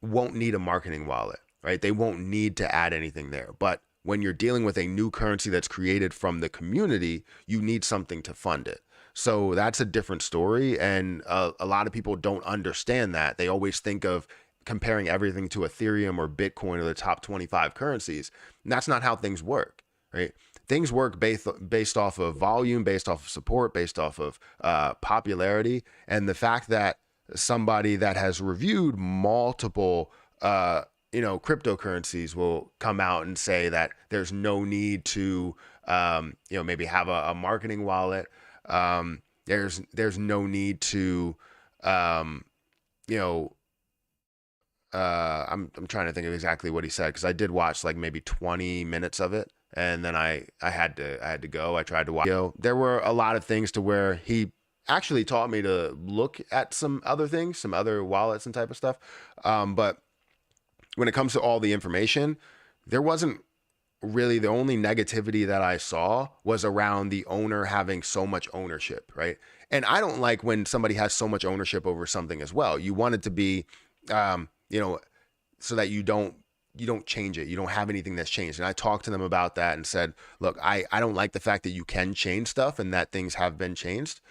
won't need a marketing wallet, right? They won't need to add anything there. But when you're dealing with a new currency that's created from the community, you need something to fund it. So that's a different story. And a lot of people don't understand that. They always think of comparing everything to Ethereum or Bitcoin or the top 25 currencies. And that's not how things work, right? Things work based off of volume, based off of support, based off of popularity. And the fact that somebody that has reviewed multiple, you know, cryptocurrencies will come out and say that there's no need to, you know, maybe have a marketing wallet. There's no need to, you know, I'm trying to think of exactly what he said, because I did watch like maybe 20 minutes of it, and then I had to go. I tried to watch. You know, there were a lot of things to where he actually taught me to look at some other things, some other wallets and type of stuff. But when it comes to all the information, there wasn't really, the only negativity that I saw was around the owner having so much ownership, right? And I don't like when somebody has so much ownership over something as well. You want it to be, you know, so that you don't change it. You don't have anything that's changed. And I talked to them about that and said, look, I don't like the fact that you can change stuff and that things have been changed.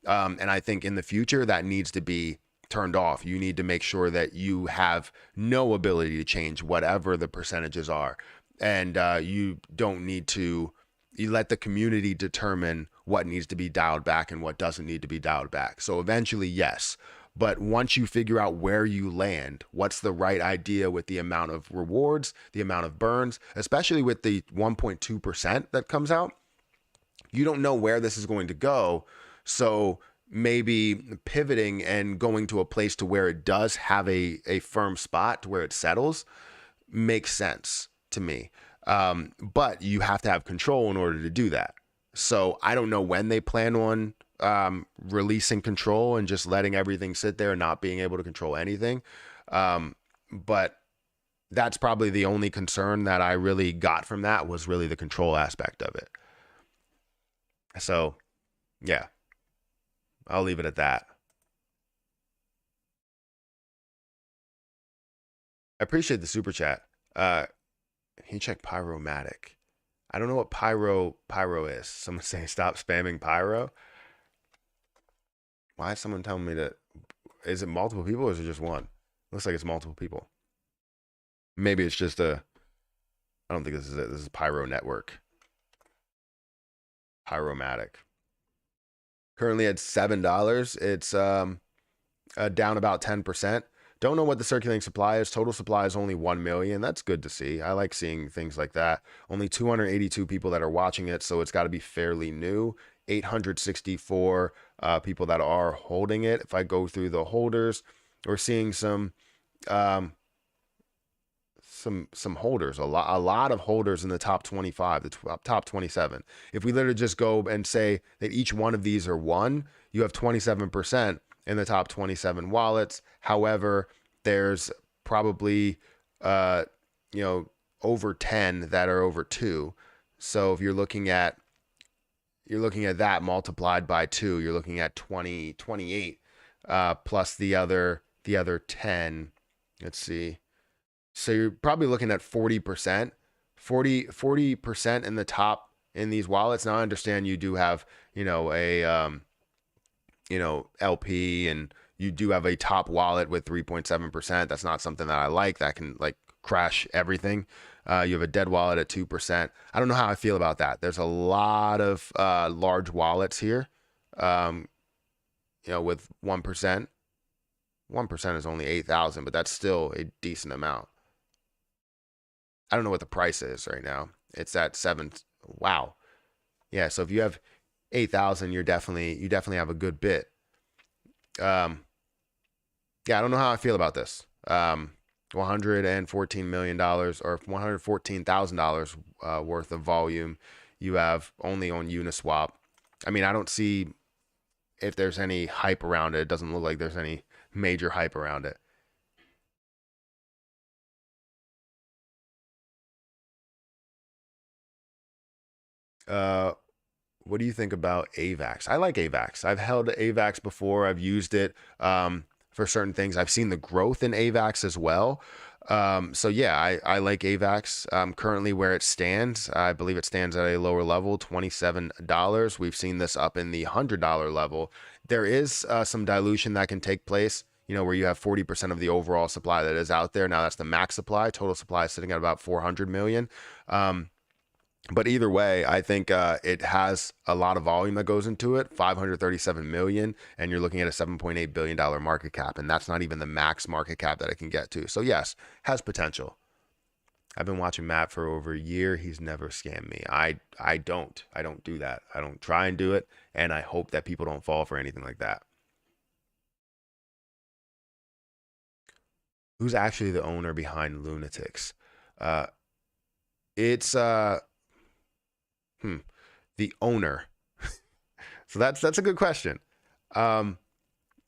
And I think in the future that needs to be turned off. You need to make sure that you have no ability to change whatever the percentages are. And you don't need to, you let the community determine what needs to be dialed back and what doesn't need to be dialed back. So eventually, yes. But once you figure out where you land, what's the right idea with the amount of rewards, the amount of burns, especially with the 1.2% that comes out, you don't know where this is going to go. So maybe pivoting and going to a place to where it does have a firm spot to where it settles makes sense to me. But you have to have control in order to do that. So I don't know when they plan on releasing control and just letting everything sit there and not being able to control anything. But that's probably the only concern that I really got from that, was really the control aspect of it. So yeah, I'll leave it at that. I appreciate the super chat. Can you check Pyromatic? I don't know what pyro is. Someone saying stop spamming pyro. Why is someone telling me that? Is it multiple people or is it just one? Looks like it's multiple people. Maybe it's just a, I don't think this is it. This is Pyro Network. Pyromatic. Currently at $7. It's down about 10%. Don't know what the circulating supply is. Total supply is only 1 million. That's good to see. I like seeing things like that. Only 282 people that are watching it, so it's got to be fairly new. 864 people that are holding it. If I go through the holders, we're seeing um, some holders, a lot of holders in the top 25, the top 27. If we literally just go and say that each one of these are one, you have 27% in the top 27 wallets. However, there's probably you know, over 10 that are over 2. So if you're looking at that multiplied by 2, you're looking at 28 plus the other 10. Let's see. So you're probably looking at 40%, 40% in the top in these wallets. Now I understand you do have, LP, and you do have a top wallet with 3.7%. That's not something that I like. That can like crash everything. You have a dead wallet at 2%. I don't know how I feel about that. There's a lot of large wallets here, with 1%. 1% is only 8,000, but that's still a decent amount. I don't know what the price is right now. It's at 7. Wow. Yeah. So if you have 8,000, you definitely have a good bit. Yeah. I don't know how I feel about this. $114 million or $114,000 worth of volume you have only on Uniswap. I mean, I don't see if there's any hype around it. It doesn't look like there's any major hype around it. Uh, what do you think about Avax? I like Avax. I've held Avax before. I've used it for certain things. I've seen the growth in Avax as well. So yeah, I like Avax. Currently where it stands, I believe it stands at a lower level, $27. We've seen this up in the $100 level. There is some dilution that can take place, where you have 40% of the overall supply that is out there. Now that's the max supply. Total supply is sitting at about 400 million. But either way, I think it has a lot of volume that goes into it, 537 million, and you're looking at a $7.8 billion market cap, and that's not even the max market cap that it can get to. So yes, has potential. I've been watching Matt for over a year. He's never scammed me. I don't do that. I don't try and do it, and I hope that people don't fall for anything like that. Who's actually the owner behind Lunatics? Uh, it's hmm, the owner. So that's a good question. Um,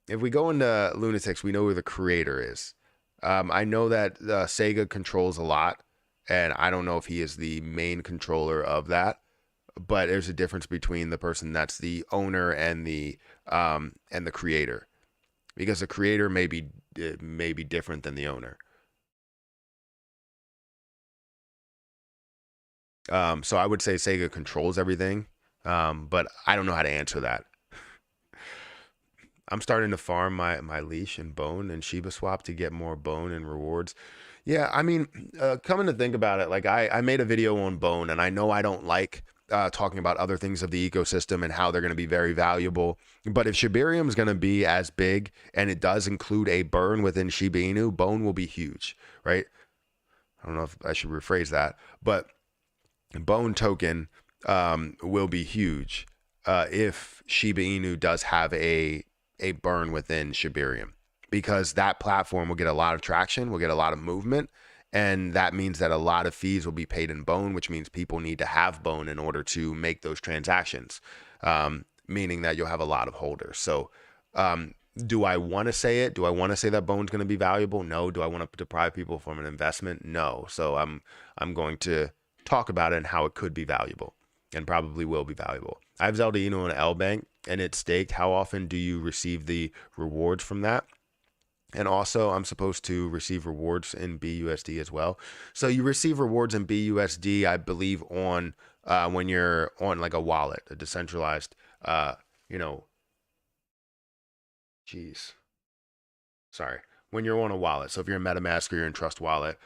if we go into Lunatics, we know who the creator is. I know that Sega controls a lot, and I don't know if he is the main controller of that. But there's a difference between the person that's the owner and the creator, because the creator may be different than the owner. So I would say Sega controls everything, but I don't know how to answer that. I'm starting to farm my leash and bone and Shiba Swap to get more bone and rewards. Yeah, I mean, coming to think about it, like I made a video on bone, and I know I don't like talking about other things of the ecosystem and how they're going to be very valuable. But if Shibarium is going to be as big, and it does include a burn within Shiba Inu, bone will be huge, right? I don't know if I should rephrase that, but bone token will be huge if Shiba Inu does have a burn within Shibarium, because that platform will get a lot of traction, will get a lot of movement, and that means that a lot of fees will be paid in bone, which means people need to have bone in order to make those transactions, meaning that you'll have a lot of holders. So do I want to say it? Do I want to say that bone's going to be valuable? No. Do I want to deprive people from an investment? No. So I'm going to talk about it and how it could be valuable, and probably will be valuable. I have Zelda Inu and L Bank, and it's staked. How often do you receive the rewards from that? And also, I'm supposed to receive rewards in BUSD as well. So you receive rewards in BUSD, I believe, on when you're on like a wallet, a decentralized, you know, geez, sorry, when you're on a wallet. So if you're in MetaMask or you're in Trust Wallet,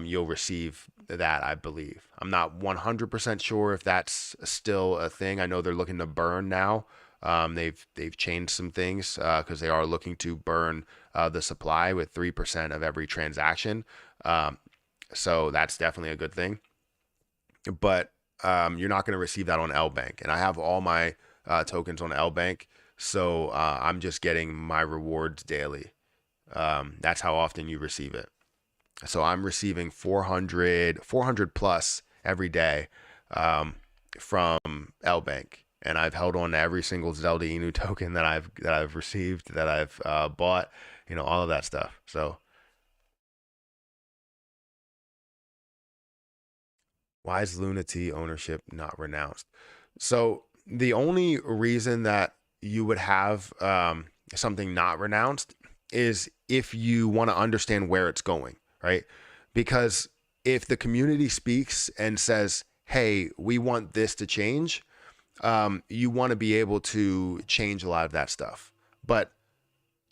you'll receive that, I believe. I'm not 100% sure if that's still a thing. I know they're looking to burn now. They've changed some things because they are looking to burn the supply with 3% of every transaction. So that's definitely a good thing. But you're not going to receive that on LBank, and I have all my tokens on LBank, so I'm just getting my rewards daily. That's how often you receive it. So I'm receiving 400 plus every day from LBank, and I've held on to every single Zelda Inu token that I've received, that I've bought, all of that stuff. So why is Lunati ownership not renounced? So the only reason that you would have something not renounced is if you want to understand where it's going, right? Because if the community speaks and says, "Hey, we want this to change," you want to be able to change a lot of that stuff. But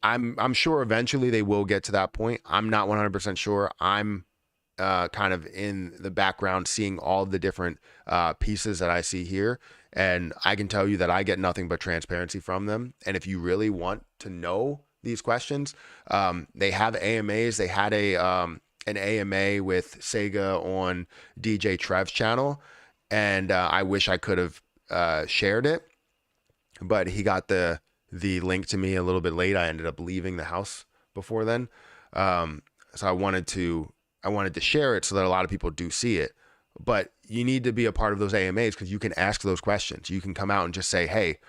I'm sure eventually they will get to that point. I'm not 100% sure. I'm kind of in the background seeing all the different pieces that I see here. And I can tell you that I get nothing but transparency from them. And if you really want to know these questions, they have AMAs. They had an AMA with Sega on DJ Trev's channel. And I wish I could have shared it, but he got the link to me a little bit late. I ended up leaving the house before then. So I wanted to share it so that a lot of people do see it. But you need to be a part of those AMAs because you can ask those questions. You can come out and just say, "Hey,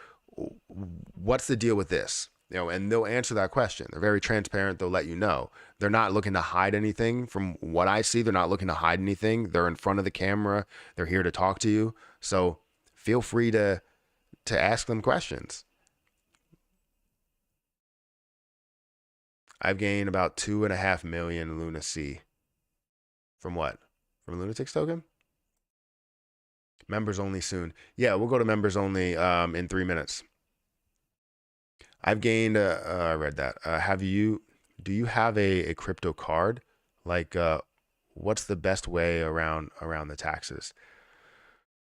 what's the deal with this?" And they'll answer that question. They're very transparent. They'll let you know. They're not looking to hide anything. From what I see, they're not looking to hide anything. They're in front of the camera. They're here to talk to you. So feel free to ask them questions. I've gained about 2.5 million Luna C. From what? From Lunatics token? Members only soon. Yeah, we'll go to members only in 3 minutes. I've gained. I read that. Do you have a crypto card? Like, what's the best way around the taxes?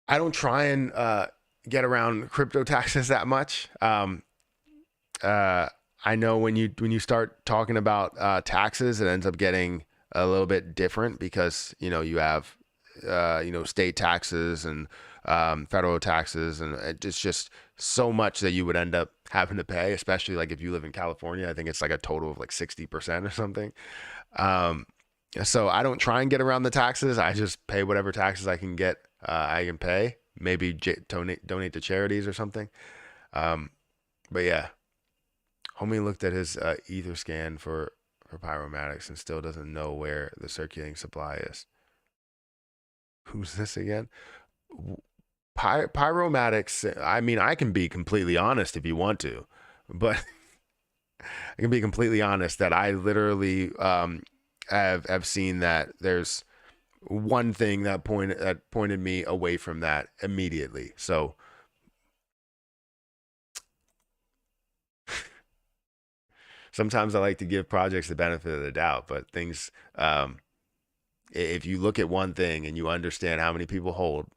I don't try and get around crypto taxes that much. I know when you start talking about taxes, it ends up getting a little bit different because you have state taxes and federal taxes, and it's just so much that you would end up having to pay, especially like if you live in California. I think it's like a total of like 60% or something. So I don't try and get around the taxes. I just pay whatever taxes I can get. I can pay. Maybe donate to charities or something. But yeah, homie looked at his ether scan for pyromatics and still doesn't know where the circulating supply is. Who's this again? Pyromatics. I mean, I can be completely honest if you want to, but I can be completely honest that I literally have seen that there's one thing that pointed me away from that immediately. So sometimes I like to give projects the benefit of the doubt, but things, if you look at one thing and you understand how many people hold,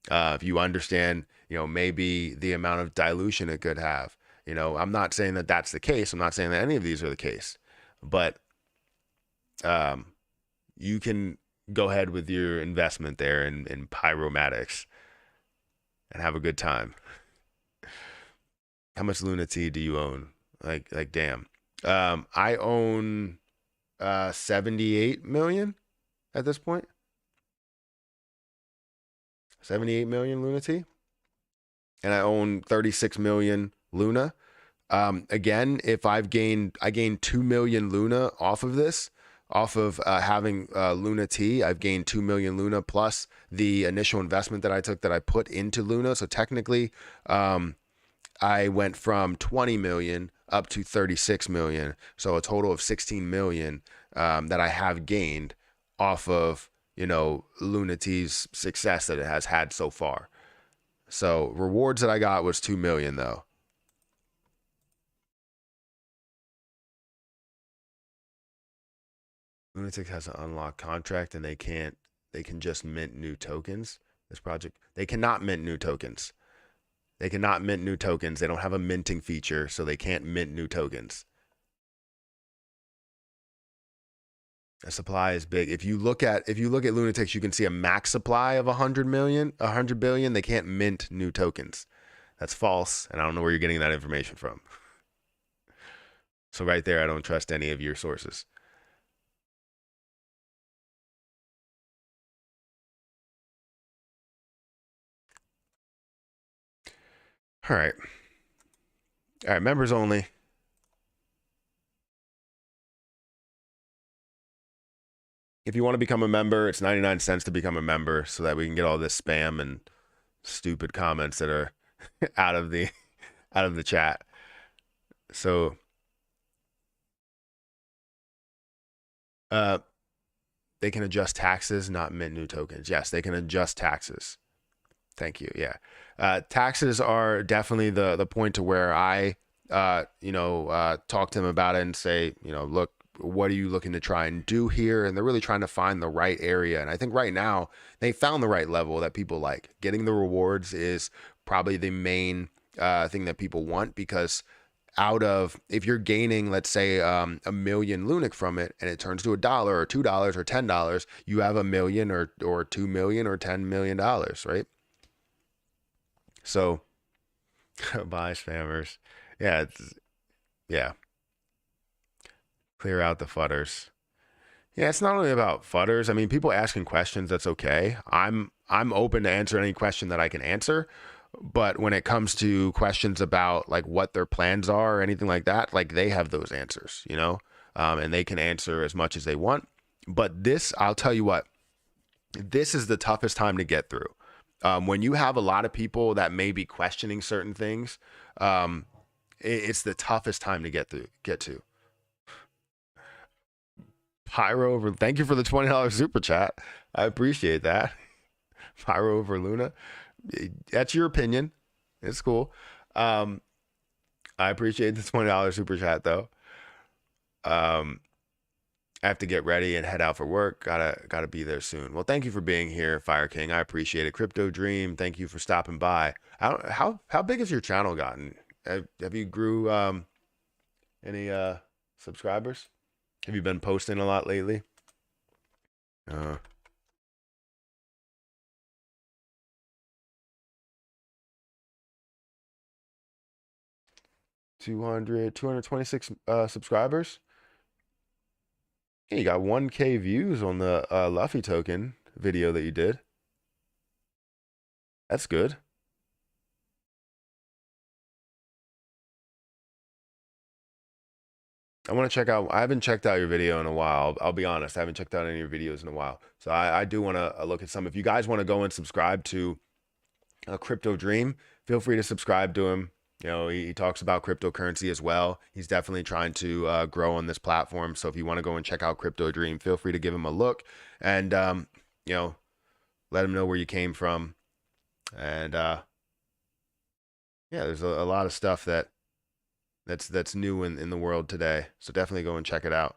if you understand, maybe the amount of dilution it could have, I'm not saying that that's the case. I'm not saying that any of these are the case, but you can go ahead with your investment there in pyromatics and have a good time. How much Lunati do you own? Like damn. I own 78 million at this point. 78 million Lunati. And I own 36 million Luna. Again, if I gained 2 million Luna off of this, off of having Luna T. I've gained 2 million Luna plus the initial investment that I took that I put into Luna. So technically, I went from 20 million up to 36 million. So a total of 16 million that I have gained off of, Luna T's success that it has had so far. So rewards that I got was 2 million though. Lunatics has an unlocked contract and they can just mint new tokens. This project, they cannot mint new tokens. They cannot mint new tokens. They don't have a minting feature, so they can't mint new tokens. The supply is big. If you look at Lunatics, you can see a max supply of 100 billion. They can't mint new tokens. That's false, and I don't know where you're getting that information from. So right there, I don't trust any of your sources. All right. All right, members only. If you want to become a member, it's 99 cents to become a member so that we can get all this spam and stupid comments that are out of the chat. So they can adjust taxes, not mint new tokens. Yes, they can adjust taxes. Thank you. Yeah. Taxes are definitely the point to where I talk to them about it and say, look, what are you looking to try and do here? And they're really trying to find the right area. And I think right now they found the right level that people like. Getting the rewards is probably the main thing that people want, because if you're gaining, let's say, a million Lunic from it, and it turns to $1 or $2 or $10, you have a million or 2 million or $10 million, right? So bye spammers. Yeah. Clear out the fudders. Yeah, it's not only about fudders. I mean, people asking questions, that's okay. I'm open to answer any question that I can answer. But when it comes to questions about like what their plans are or anything like that, like they have those answers, and they can answer as much as they want. But this, I'll tell you what, this is the toughest time to get through. When you have a lot of people that may be questioning certain things, it's the toughest time to get to. Pyro over, thank you for the $20 super chat. I appreciate that. Pyro over Luna. That's your opinion. It's cool. I appreciate the $20 super chat though. I have to get ready and head out for work. Gotta be there soon. Well, thank you for being here, Fire King. I appreciate it. Crypto Dream, thank you for stopping by. How big has your channel gotten? Have you grew any subscribers? Have you been posting a lot lately? 226 subscribers. Yeah, you got 1K views on the Luffy token video that you did. That's good. I want to check out. I haven't checked out your video in a while. I'll be honest. I haven't checked out any of your videos in a while. So I do want to look at some. If you guys want to go and subscribe to Crypto Dream, feel free to subscribe to him. He talks about cryptocurrency as well. He's definitely trying to grow on this platform. So if you want to go and check out Crypto Dream, feel free to give him a look and, let him know where you came from. And yeah, there's a lot of stuff that's new in the world today. So definitely go and check it out.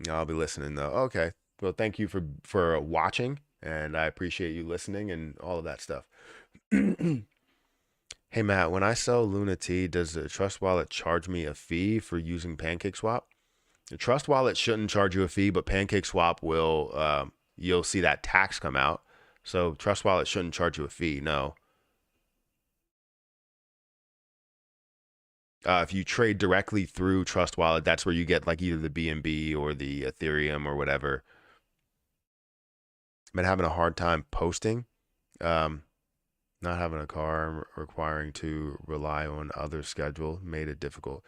I'll be listening though. Okay. Well, thank you for watching, and I appreciate you listening and all of that stuff. Hey Matt, when I sell Luna T, does the Trust Wallet charge me a fee for using PancakeSwap? The Trust Wallet shouldn't charge you a fee, but PancakeSwap will. You'll see that tax come out. So Trust Wallet shouldn't charge you a fee. No. If you trade directly through Trust Wallet, that's where you get like either the BNB or the Ethereum or whatever. Been having a hard time posting. Not having a car, requiring to rely on other schedule made it difficult.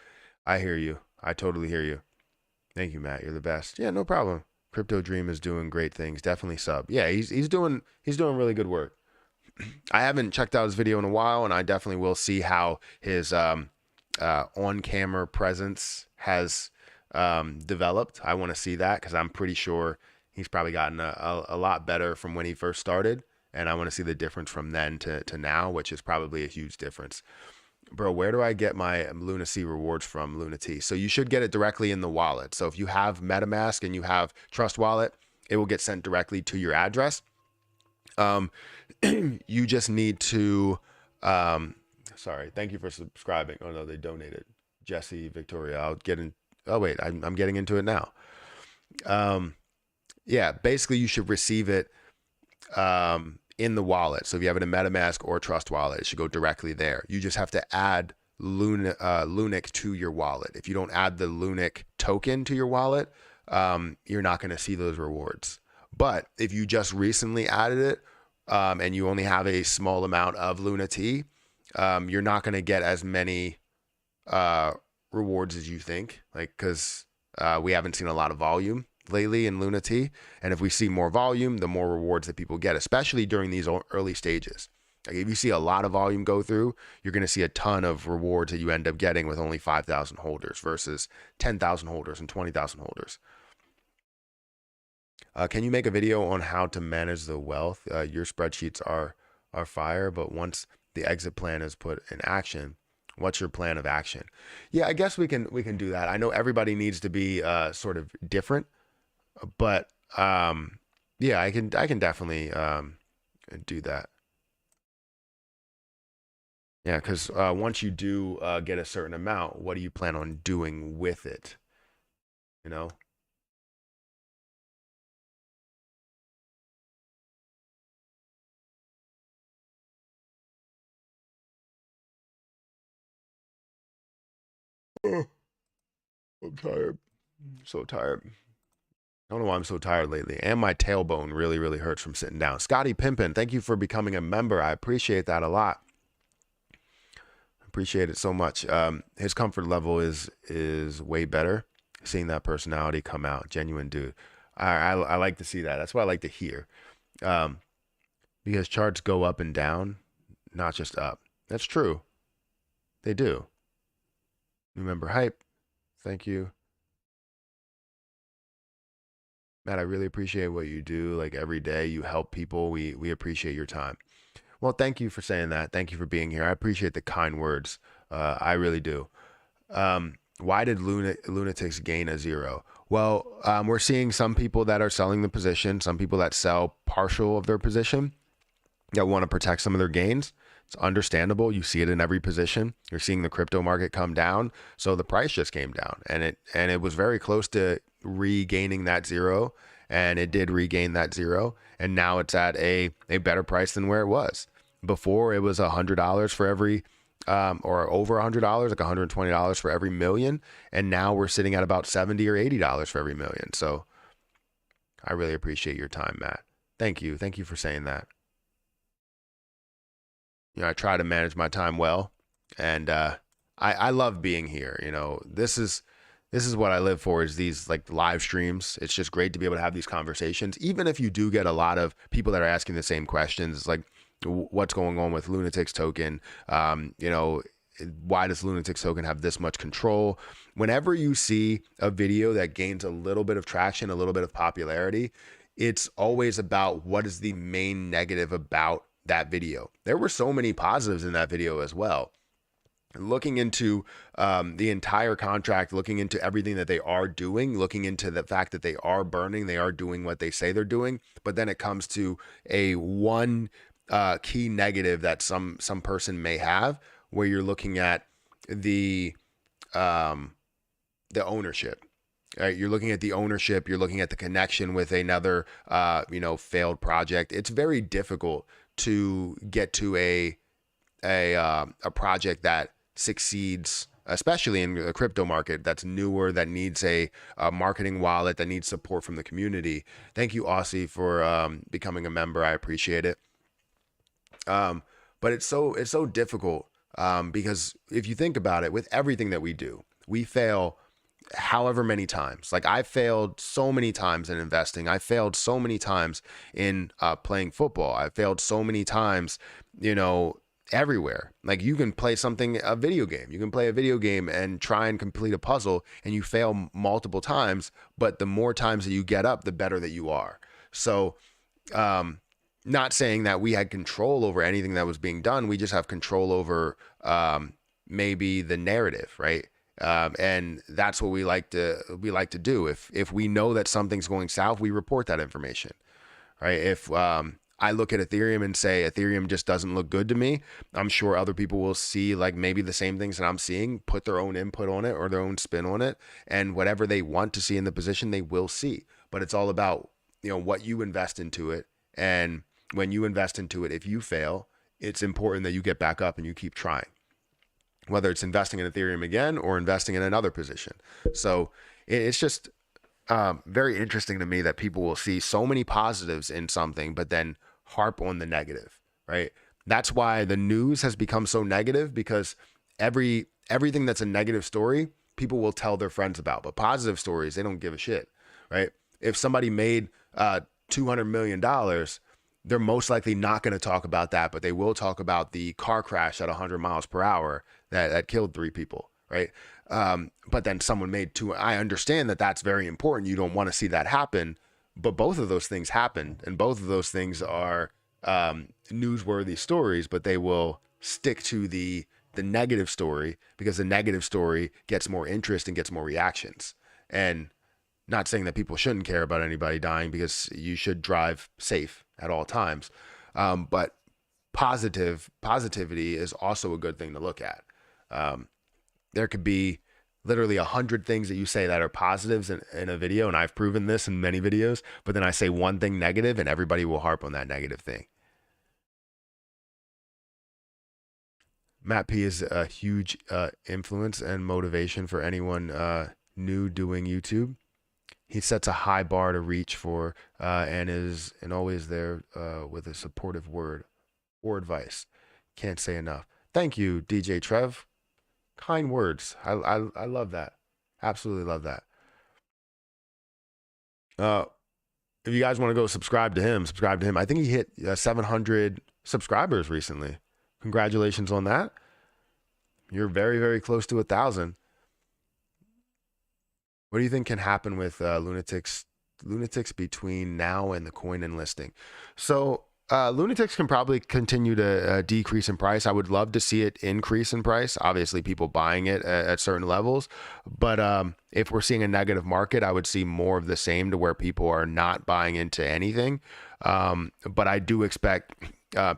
I hear you. I totally hear you. Thank you, Matt. You're the best. Yeah, no problem. Crypto Dream is doing great things. Definitely sub. Yeah, he's doing really good work. I haven't checked out his video in a while, and I definitely will see how his on-camera presence has developed. I want to see that because I'm pretty sure he's probably gotten a lot better from when he first started, and I want to see the difference from then to now, which is probably a huge difference. Bro, where do I get my Lunacy rewards from, Lunati? So you should get it directly in the wallet. So if you have MetaMask and you have Trust Wallet, it will get sent directly to your address. You just need to, sorry, thank you for subscribing. Oh no, they donated. Jesse, Victoria, I'll get in. Oh wait, I'm getting into it now. Yeah, basically you should receive it in the wallet. So if you have it in MetaMask or Trust Wallet, it should go directly there. You just have to add LUNC to your wallet. If you don't add the LUNC token to your wallet, you're not going to see those rewards. But if you just recently added it and you only have a small amount of Lunati, you're not going to get as many rewards as you think, like, because we haven't seen a lot of volume lately in Lunati, and if we see more volume, the more rewards that people get, especially during these early stages. Like if you see a lot of volume go through, you're going to see a ton of rewards that you end up getting with only 5,000 holders versus 10,000 holders and 20,000 holders. Can you make a video on how to manage the wealth? Your spreadsheets are fire, but once the exit plan is put in action, what's your plan of action? Yeah, I guess we can do that. I know everybody needs to be sort of different, but yeah, I can definitely do that. Yeah, because once you do get a certain amount, what do you plan on doing with it? You know? Oh, I'm tired. So tired. I don't know why I'm so tired lately. And my tailbone really, really hurts from sitting down. Scotty Pimpin, thank you for becoming a member. I appreciate that a lot. Appreciate it so much. His comfort level is way better. Seeing that personality come out, genuine dude. I like to see that. That's what I like to hear. Because charts go up and down, not just up. That's true. They do. Remember hype. Thank you. Matt, I really appreciate what you do. Like every day you help people. We appreciate your time. Well, thank you for saying that. Thank you for being here. I appreciate the kind words. I really do. Why did Lunatics gain a 0? Well, we're seeing some people that are selling the position, some people that sell partial of their position that want to protect some of their gains. It's understandable. You see it in every position. You're seeing the crypto market come down. So the price just came down and it was very close to regaining that 0. And it did regain that 0. And now it's at a better price than where it was. Before it was $100 for every, or over $100, like $120 for every million. And now we're sitting at about $70 or $80 for every million. So I really appreciate your time, Matt. Thank you. Thank you for saying that. You know, I try to manage my time well, and I love being here. You know, this is what I live for, is these like live streams. It's just great to be able to have these conversations, even if you do get a lot of people that are asking the same questions, like what's going on with Lunatics token? You know, why does Lunatics token have this much control? Whenever you see a video that gains a little bit of traction, a little bit of popularity, it's always about what is the main negative about that video. There were so many positives in that video as well. Looking into the entire contract, looking into everything that they are doing, looking into the fact that they are burning, they are doing what they say they're doing. But then it comes to a one key negative that some person may have, where you're looking at the ownership. Right? You're looking at the ownership. You're looking at the connection with another, failed project. It's very difficult to get to a project that succeeds, especially in the crypto market, that's newer, that needs a marketing wallet, that needs support from the community. Thank you, Aussie, for becoming a member. I appreciate it. But it's so difficult because if you think about it, with everything that we do, we fail however many times. Like I failed so many times in investing. I failed so many times in playing football. I failed so many times, everywhere. Like you can play a video game. You can play a video game and try and complete a puzzle and you fail multiple times, but the more times that you get up, the better that you are. So, not saying that we had control over anything that was being done. We just have control over maybe the narrative, right? And that's what we like to do. If we know that something's going south, we report that information, right? If I look at Ethereum and say Ethereum just doesn't look good to me, I'm sure other people will see like maybe the same things that I'm seeing, put their own input on it or their own spin on it, and whatever they want to see in the position, they will see. But it's all about, what you invest into it. And when you invest into it, if you fail, it's important that you get back up and you keep trying, whether it's investing in Ethereum again or investing in another position. So it's just very interesting to me that people will see so many positives in something, but then harp on the negative, right? That's why the news has become so negative, because everything that's a negative story, people will tell their friends about, but positive stories, they don't give a shit, right? If somebody made $200 million, they're most likely not going to talk about that, but they will talk about the car crash at 100 miles per hour that killed 3 people, right? But then someone made two. I understand that that's very important. You don't want to see that happen, but both of those things happened, and both of those things are newsworthy stories. But they will stick to the negative story, because the negative story gets more interest and gets more reactions. And not saying that people shouldn't care about anybody dying, because you should drive safe at all times. But positivity is also a good thing to look at. There could be literally 100 things that you say that are positives in a video, and I've proven this in many videos, but then I say one thing negative and everybody will harp on that negative thing. Matt P is a huge influence and motivation for anyone new doing YouTube. He sets a high bar to reach for, and always there with a supportive word or advice. Can't say enough. Thank you, DJ Trev. Kind words. I love that. Absolutely love that. Uh, if you guys want to go subscribe to him, subscribe to him. I think he hit 700 subscribers recently. Congratulations on that. You're very, very close to 1,000. What do you think can happen with Lunatics between now and the coin and listing? So Lunatics can probably continue to decrease in price. I would love to see it increase in price. Obviously, people buying it at certain levels. But if we're seeing a negative market, I would see more of the same, to where people are not buying into anything. But I do expect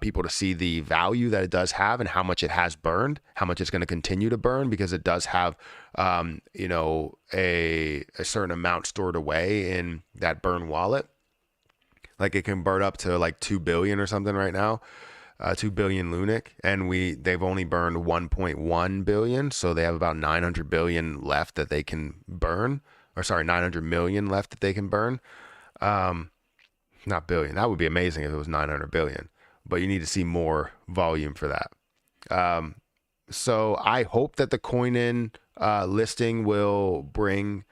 people to see the value that it does have and how much it has burned, how much it's going to continue to burn, because it does have, a certain amount stored away in that burn wallet. Like it can burn up to like 2 billion or something right now, 2 billion LUNC, and they've only burned 1.1 billion. So they have about 900 billion left that they can burn, or sorry, 900 million left that they can burn. Not billion. That would be amazing if it was 900 billion, but you need to see more volume for that. So I hope that the coin-in listing will bring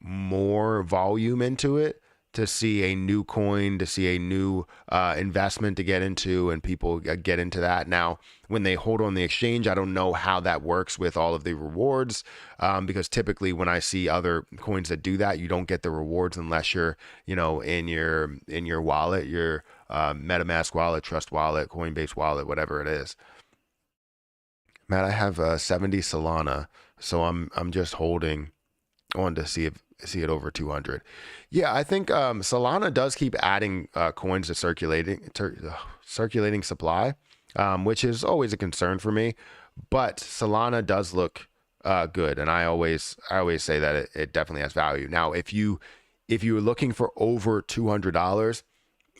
more volume into it, to see a new coin, to see a new investment to get into, and people get into that. Now, when they hold on the exchange, I don't know how that works with all of the rewards, because typically when I see other coins that do that, you don't get the rewards unless you're, in your wallet, your MetaMask wallet, Trust wallet, Coinbase wallet, whatever it is. Matt, I have 70 Solana, so I'm just holding on to see it over 200. Yeah, I think Solana does keep adding coins to circulating supply, which is always a concern for me. But Solana does look good, and I always say that it definitely has value. Now, if you're looking for over $200,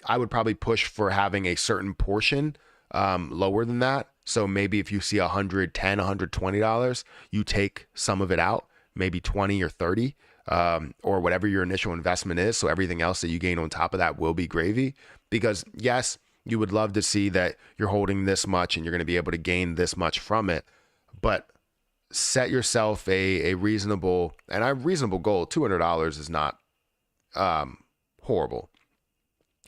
I would probably push for having a certain portion lower than that. So maybe if you see $110, $120, you take some of it out, maybe 20 or 30, or whatever your initial investment is. So everything else that you gain on top of that will be gravy. Because yes, you would love to see that you're holding this much and you're going to be able to gain this much from it. But set yourself a reasonable goal. $200 is not horrible.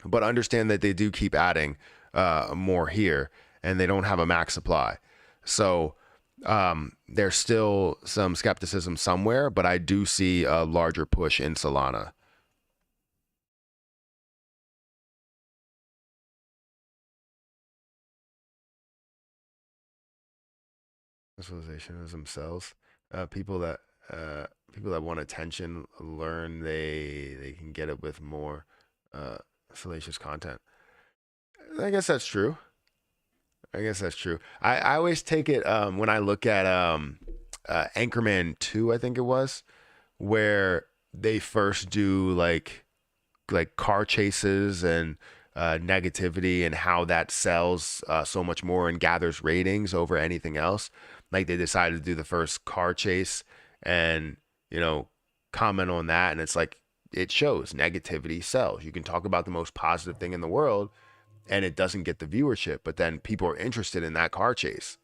But understand that they do keep adding more here, and they don't have a max supply. So there's still some skepticism somewhere, but I do see a larger push in Solana. Specialization is themselves. People that people that want attention learn they can get it with more uh, salacious content. I guess that's true. I guess that's true. I always take it when I look at Anchorman 2, I think it was, where they first do like car chases and negativity and how that sells so much more and gathers ratings over anything else. Like they decided to do the first car chase and you know comment on that, and it's like it shows negativity sells. You can talk about the most positive thing in the world and it doesn't get the viewership, but then people are interested in that car chase.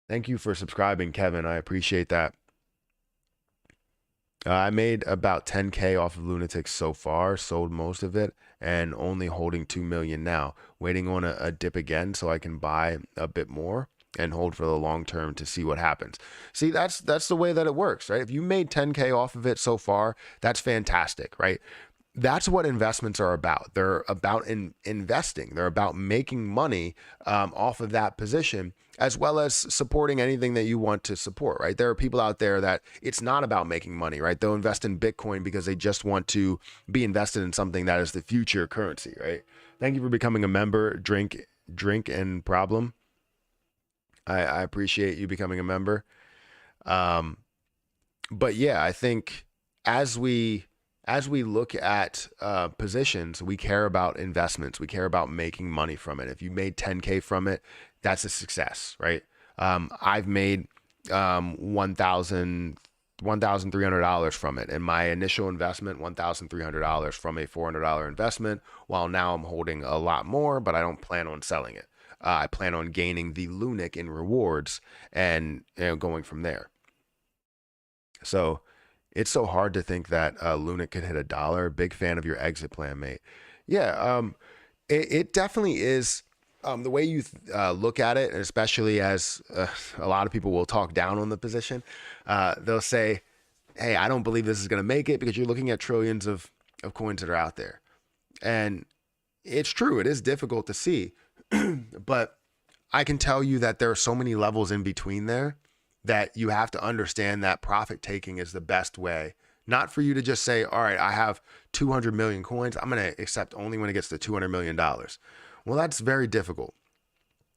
Thank you for subscribing, Kevin. I appreciate that. I made about 10K off of Lunatics so far, sold most of it, and only holding 2 million now. Waiting on a dip again so I can buy a bit more and hold for the long term to see what happens. See, that's the way that it works, right? If you made 10K off of it so far, that's fantastic, right? That's what investments are about. They're about investing. They're about making money off of that position, as well as supporting anything that you want to support, right? There are people out there that it's not about making money, right? They'll invest in Bitcoin because they just want to be invested in something that is the future currency, right? Thank you for becoming a member. Drink and problem. I appreciate you becoming a member. Um, but yeah, I think as we look at positions, we care about investments. We care about making money from it. If you made 10K from it, that's a success, right? I've made $1,300 from it, and my initial investment $1,300 from a $400 investment. While now I'm holding a lot more, but I don't plan on selling it. I plan on gaining the LUNC in rewards and going from there. So it's so hard to think that LUNC could hit $1. Big fan of your exit plan, mate. Yeah, it definitely is. The way you look at it, and especially as a lot of people will talk down on the position, they'll say, "Hey, I don't believe this is going to make it," because you're looking at trillions of coins that are out there, and it's true. It is difficult to see, but I can tell you that there are so many levels in between there that you have to understand that profit taking is the best way. Not for you to just say, all right, I have 200 million coins. I'm going to accept only when it gets to $200 million. Well, that's very difficult,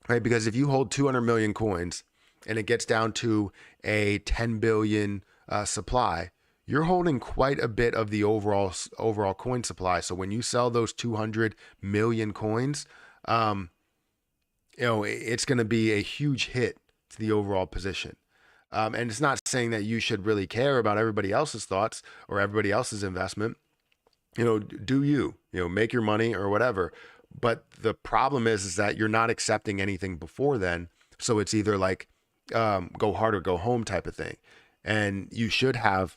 right? Because if you hold 200 million coins and it gets down to a 10 billion supply, you're holding quite a bit of the overall coin supply. So when you sell those 200 million coins, it's going to be a huge hit to the overall position. And it's not saying that you should really care about everybody else's thoughts or everybody else's investment. Do make your money or whatever. But the problem is that you're not accepting anything before then. So it's either like go hard or go home type of thing. And you should have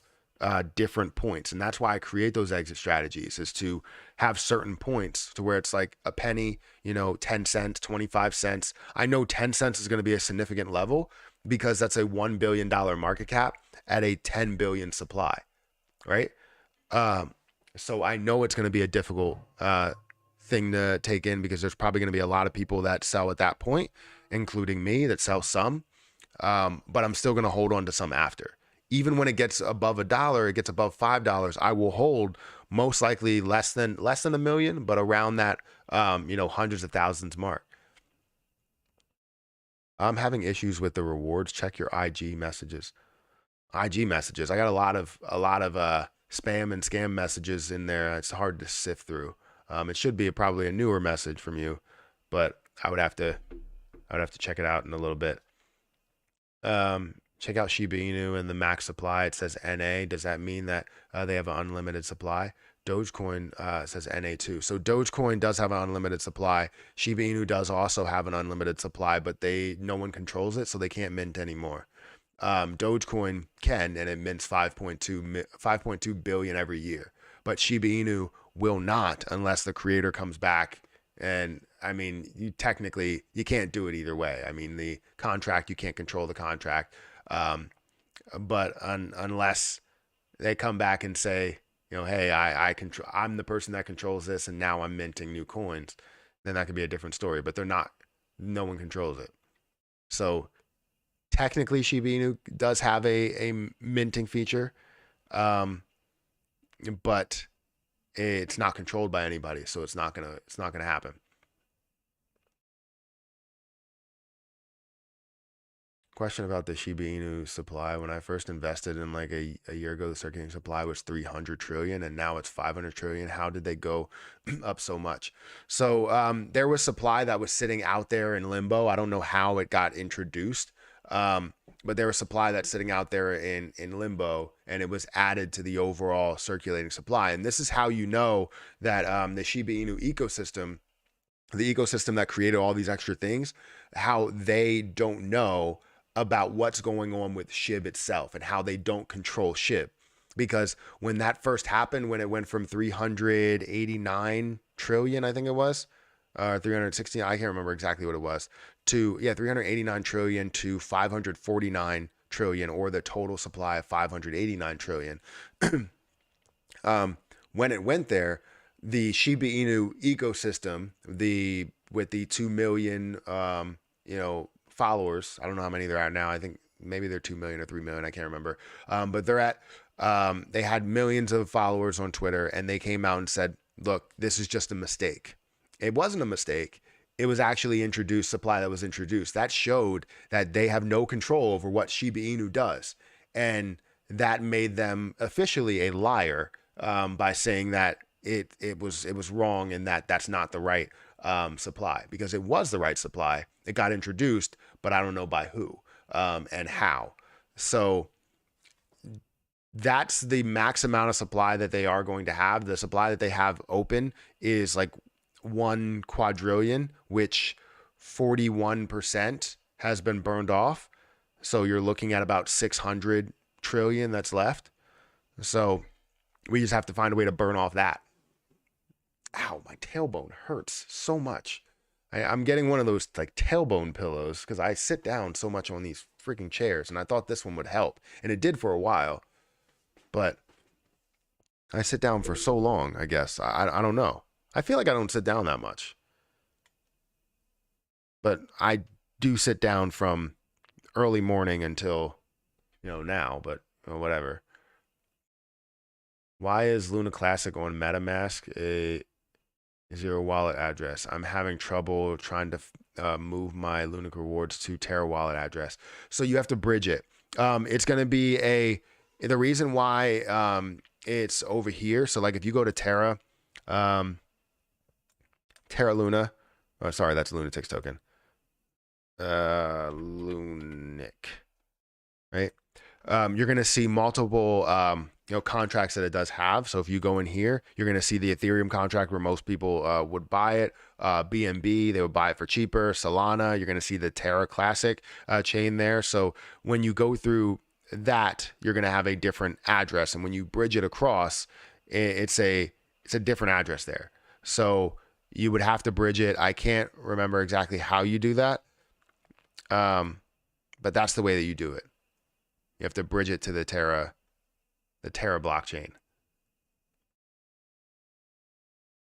different points. And that's why I create those exit strategies, is to have certain points to where it's like a penny, 10 cents, 25 cents. I know 10 cents is going to be a significant level because that's a $1 billion market cap at a 10 billion supply, right? So I know it's going to be a difficult thing to take in because there's probably going to be a lot of people that sell at that point, including me, that sell some. But I'm still going to hold on to some after. Even when it gets above $1, it gets above $5, I will hold most likely less than a million, but around that, hundreds of thousands mark. I'm having issues with the rewards. Check your IG messages. IG messages. I got a lot of spam and scam messages in there. It's hard to sift through. It should be probably a newer message from you, but I would have to check it out in a little bit. Check out Shiba Inu and the max supply. It says NA. Does that mean that they have an unlimited supply? Dogecoin says NA too. So Dogecoin does have an unlimited supply. Shiba Inu does also have an unlimited supply, but no one controls it, so they can't mint anymore. Dogecoin can, and it mints 5.2 billion every year. But Shiba Inu will not unless the creator comes back. And I mean, you can't do it either way. I mean, the contract, you can't control the contract. But unless they come back and say, hey, I'm the person that controls this, and now I'm minting new coins, then that could be a different story. But they're not. No one controls it. So technically Shiba Inu does have a minting feature, um, but it's not controlled by anybody, so it's not gonna happen. Question about the Shiba Inu supply. When I first invested in like a year ago, the circulating supply was 300 trillion and now it's 500 trillion. How did they go up so much? So there was supply that was sitting out there in limbo. I don't know how it got introduced, but there was supply that's sitting out there in limbo, and it was added to the overall circulating supply. And this is how you know that the Shiba Inu ecosystem, the ecosystem that created all these extra things, how they don't know about what's going on with SHIB itself and how they don't control SHIB. Because when that first happened, when it went from 389 trillion, I think it was, 316, I can't remember exactly what it was, to, 389 trillion to 549 trillion, or the total supply of 589 trillion. When it went there, the Shiba Inu ecosystem, with the 2 million, followers. I don't know how many they're at now. I think maybe they're 2 million or 3 million. I can't remember. But they're at, they had millions of followers on Twitter, and they came out and said, look, this is just a mistake. It wasn't a mistake. It was actually introduced supply that was introduced. That showed that they have no control over what Shiba Inu does. And that made them officially a liar, by saying that it was wrong, and that's not the right supply, because it was the right supply. It got introduced, but I don't know by who and how. So that's the max amount of supply that they are going to have. The supply that they have open is like 1 quadrillion, which 41% has been burned off. So you're looking at about 600 trillion that's left. So we just have to find a way to burn off that. Ow, my tailbone hurts so much. I'm getting one of those like tailbone pillows because I sit down so much on these freaking chairs, and I thought this one would help, and it did for a while, but I sit down for so long, I guess. I don't know. I feel like I don't sit down that much, but I do sit down from early morning until, now, but whatever. Why is Luna Classic on MetaMask a zero wallet address? I'm having trouble trying to move my Lunic rewards to Terra wallet address. So you have to bridge it. It's going to be the reason why it's over here. So like if you go to Terra, Terra Luna, oh, sorry, that's Lunatics token. Lunic, right? You're going to see multiple, contracts that it does have. So if you go in here, you're going to see the Ethereum contract where most people would buy it. BNB, they would buy it for cheaper. Solana, you're going to see the Terra Classic chain there. So when you go through that, you're going to have a different address. And when you bridge it across, it's a different address there. So you would have to bridge it. I can't remember exactly how you do that. But that's the way that you do it. You have to bridge it to the Terra blockchain.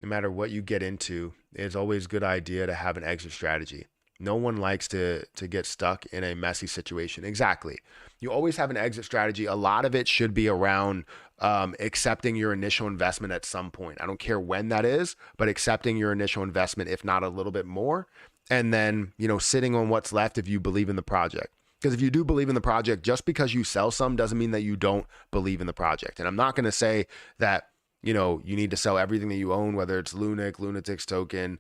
No matter what you get into, it's always a good idea to have an exit strategy. No one likes to get stuck in a messy situation. Exactly. You always have an exit strategy. A lot of it should be around accepting your initial investment at some point. I don't care when that is, but accepting your initial investment, if not a little bit more. And then, sitting on what's left if you believe in the project. Because if you do believe in the project, just because you sell some doesn't mean that you don't believe in the project. And I'm not going to say that, you need to sell everything that you own, whether it's Lunic, Lunatics token,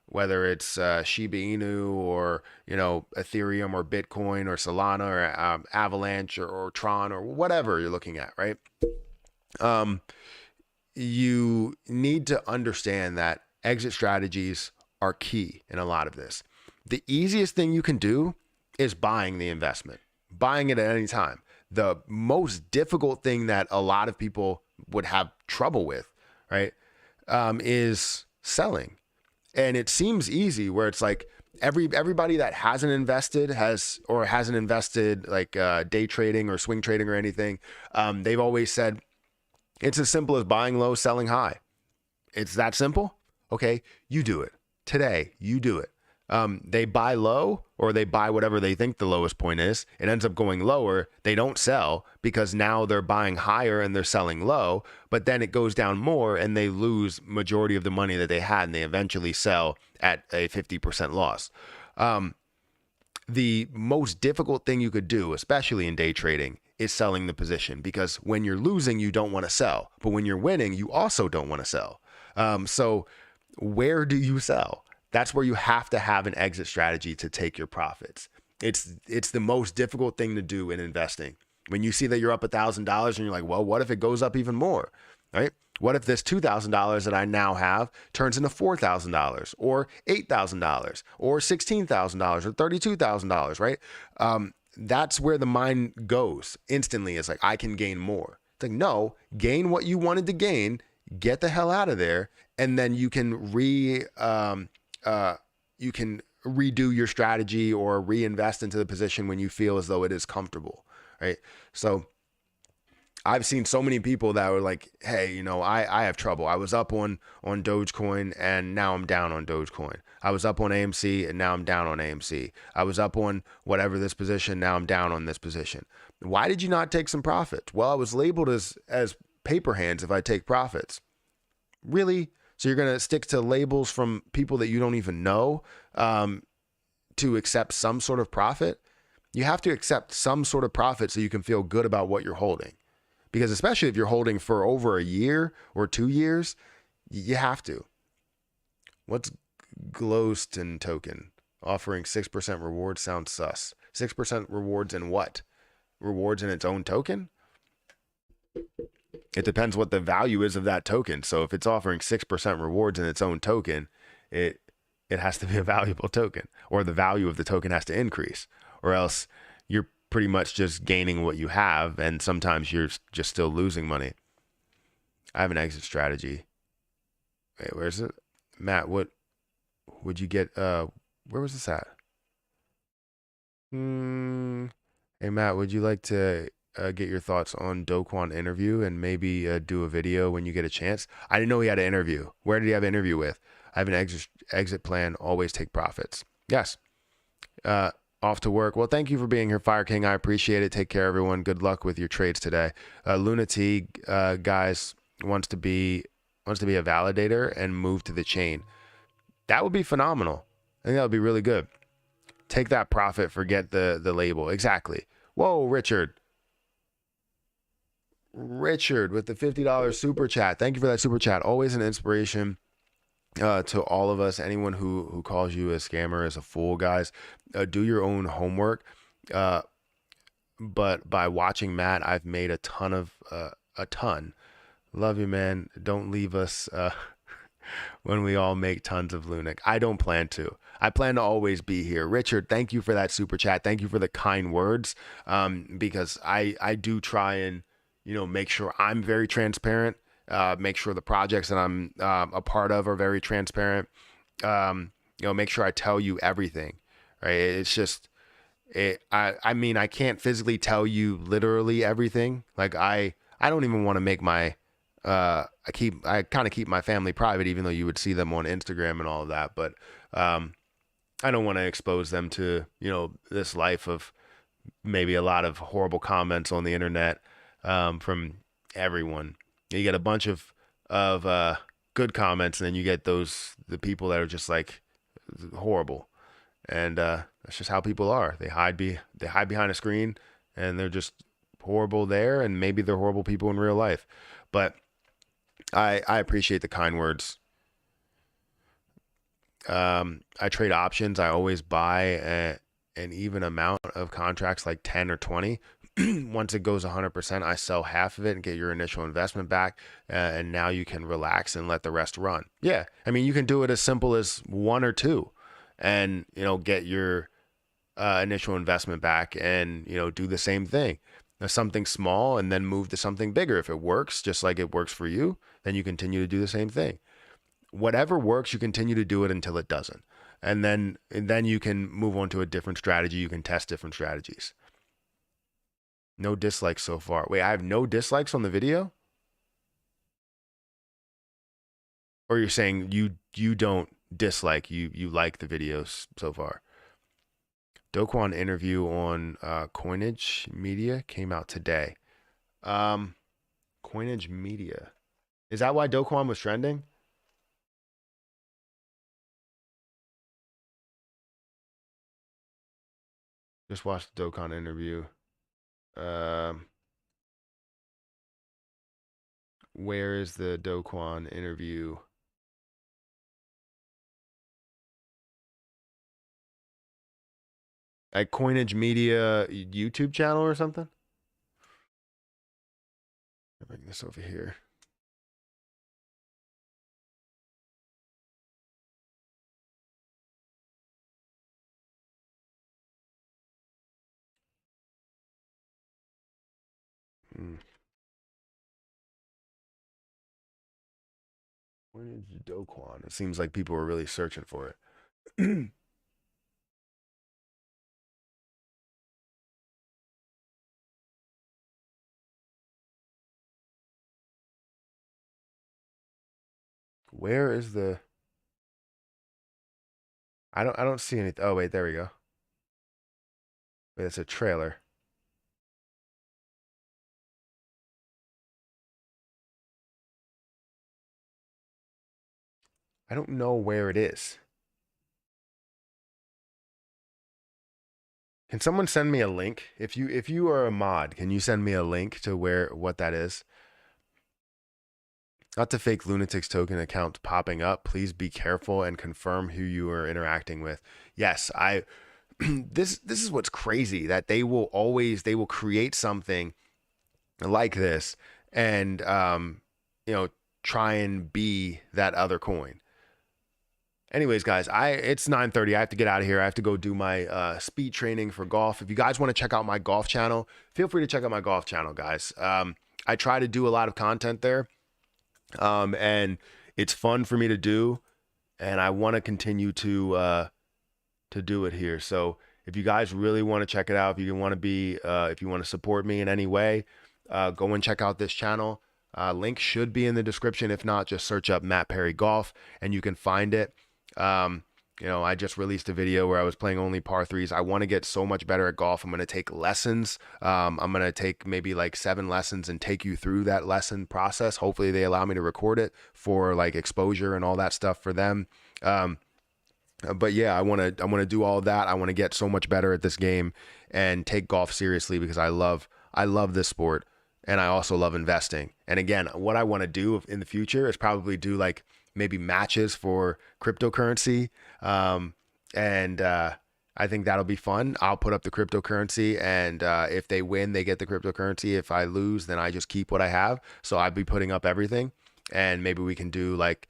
whether it's Shiba Inu or, Ethereum or Bitcoin or Solana or Avalanche or Tron or whatever you're looking at, right? You need to understand that exit strategies are key in a lot of this. The easiest thing you can do is buying the investment, buying it at any time. The most difficult thing that a lot of people would have trouble with, right, is selling. And it seems easy, where it's like everybody that hasn't invested like day trading or swing trading or anything, they've always said it's as simple as buying low, selling high. It's that simple. Okay, you do it today. You do it. They buy low, or they buy whatever they think the lowest point is. It ends up going lower. They don't sell because now they're buying higher and they're selling low, but then it goes down more and they lose majority of the money that they had, and they eventually sell at a 50% loss. The most difficult thing you could do, especially in day trading, is selling the position, because when you're losing, you don't want to sell. But when you're winning, you also don't want to sell. So where do you sell? That's where you have to have an exit strategy to take your profits. It's the most difficult thing to do in investing. When you see that you're up $1,000 and you're like, well, what if it goes up even more, right? What if this $2,000 that I now have turns into $4,000 or $8,000 or $16,000 or $32,000, right? That's where the mind goes instantly. It's like, I can gain more. It's like, no, gain what you wanted to gain, get the hell out of there, and then you can redo your strategy or reinvest into the position when you feel as though it is comfortable, right? So I've seen so many people that were like, hey, you know, I have trouble. I was up on Dogecoin and now I'm down on Dogecoin. I was up on AMC and now I'm down on AMC. I was up on whatever this position, now I'm down on this position. Why did you not take some profits? Well, I was labeled as paper hands if I take profits. Really? So you're going to stick to labels from people that you don't even know to accept some sort of profit? You have to accept some sort of profit so you can feel good about what you're holding. Because especially if you're holding for over a year or 2 years, you have to. What's Glowstone token? Offering 6% rewards sounds sus. 6% rewards in what? Rewards in its own token? It depends what the value is of that token. So if it's offering 6% rewards in its own token, it has to be a valuable token, or the value of the token has to increase, or else you're pretty much just gaining what you have, and sometimes you're just still losing money. I have an exit strategy. Wait, where's it? Matt, what would you get? Where was this at? Hey, Matt, would you like to get your thoughts on Do Kwon interview and maybe do a video when you get a chance? I didn't know he had an interview. Where did he have an interview with? I have an exit plan. Always take profits. Yes. Off to work. Well, thank you for being here, Fire King. I appreciate it. Take care, everyone. Good luck with your trades today. Lunatics, guys, wants to be a validator and move to the chain. That would be phenomenal. I think that would be really good. Take that profit. Forget the label. Exactly. Whoa, Richard with the $50 super chat. Thank you for that super chat. Always an inspiration to all of us. Anyone who calls you a scammer is a fool, guys. Do your own homework. But by watching Matt, I've made a ton. Love you, man. Don't leave us when we all make tons of LUNC. I don't plan to. I plan to always be here. Richard, thank you for that super chat. Thank you for the kind words. Because I do try and, you know, make sure I'm very transparent. Make sure the projects that I'm a part of are very transparent. You know, make sure I tell you everything, right? It's just, I mean, I can't physically tell you literally everything. Like I don't even want to make my, I kind of keep my family private, even though you would see them on Instagram and all of that. But I don't want to expose them to, you know, this life of maybe a lot of horrible comments on the internet from everyone. You get a bunch of good comments, and then you get the people that are just like horrible, and that's just how people are. They hide behind a screen, and they're just horrible there, and maybe they're horrible people in real life. But I appreciate the kind words. I trade options. I always buy an even amount of contracts, like 10 or 20. Once it goes 100%, I sell half of it and get your initial investment back. And now you can relax and let the rest run. Yeah. I mean, you can do it as simple as 1 or 2 and, you know, get your initial investment back and, you know, do the same thing. Something small and then move to something bigger. If it works, just like it works for you, then you continue to do the same thing. Whatever works, you continue to do it until it doesn't. And then you can move on to a different strategy. You can test different strategies. No dislikes so far. Wait, I have no dislikes on the video? Or you're saying you don't dislike. You like the videos so far. Doquan interview on Coinage Media came out today. Coinage Media. Is that why Doquan was trending? Just watched the Doquan interview. Where is the Doquan interview? At Coinage Media YouTube channel or something? I'll bring this over here. Coinage Doquan. It seems like people were really searching for it. Where is the? I don't see anything. Oh wait, there we go. Wait, it's a trailer. I don't know where it is. Can someone send me a link? If you are a mod, can you send me a link to what that is? Not to fake Lunatics token accounts popping up. Please be careful and confirm who you are interacting with. Yes, I this is what's crazy, that they will create something like this and try and be that other coin. Anyways, guys, it's 9:30. I have to get out of here. I have to go do my speed training for golf. If you guys want to check out my golf channel, feel free to check out my golf channel, guys. I try to do a lot of content there, and it's fun for me to do, and I want to continue to do it here. So if you guys really want to check it out, if you want to support me in any way, go and check out this channel. Link should be in the description. If not, just search up Matt Perry Golf and you can find it. I just released a video where I was playing only par threes. I want to get so much better at golf. I'm going to take lessons. I'm going to take maybe like 7 lessons and take you through that lesson process. Hopefully they allow me to record it for like exposure and all that stuff for them. But yeah, I want to do all of that. I want to get so much better at this game and take golf seriously because I love this sport and I also love investing. And again, what I want to do in the future is probably do like maybe matches for cryptocurrency. I think that'll be fun. I'll put up the cryptocurrency and if they win, they get the cryptocurrency. If I lose, then I just keep what I have. So I'd be putting up everything and maybe we can do like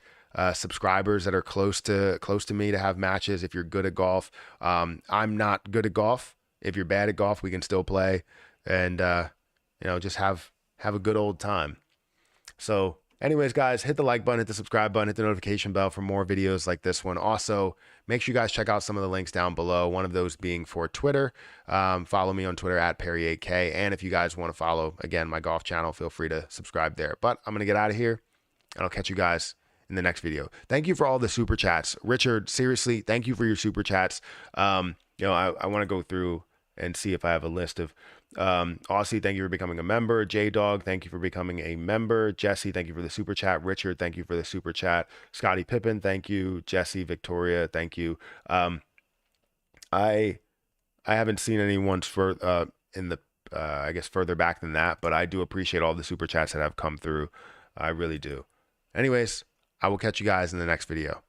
subscribers that are close to me to have matches. If you're good at golf, I'm not good at golf. If you're bad at golf, we can still play and just have a good old time. So anyways, guys, hit the like button, hit the subscribe button, hit the notification bell for more videos like this one. Also, make sure you guys check out some of the links down below, one of those being for Twitter. Follow me on Twitter at Perry8K. And if you guys want to follow, again, my golf channel, feel free to subscribe there. But I'm going to get out of here and I'll catch you guys in the next video. Thank you for all the super chats. Richard, seriously, thank you for your super chats. I want to go through and see if I have a list of Aussie, thank you for becoming a member. J-Dog, thank you for becoming a member. Jesse, thank you for the super chat. Richard, thank you for the super chat. Scotty Pippin, thank you. Jesse, Victoria, thank you. I haven't seen anyone for in the I guess further back than that, but I do appreciate all the super chats that have come through. I really do. Anyways, I will catch you guys in the next video.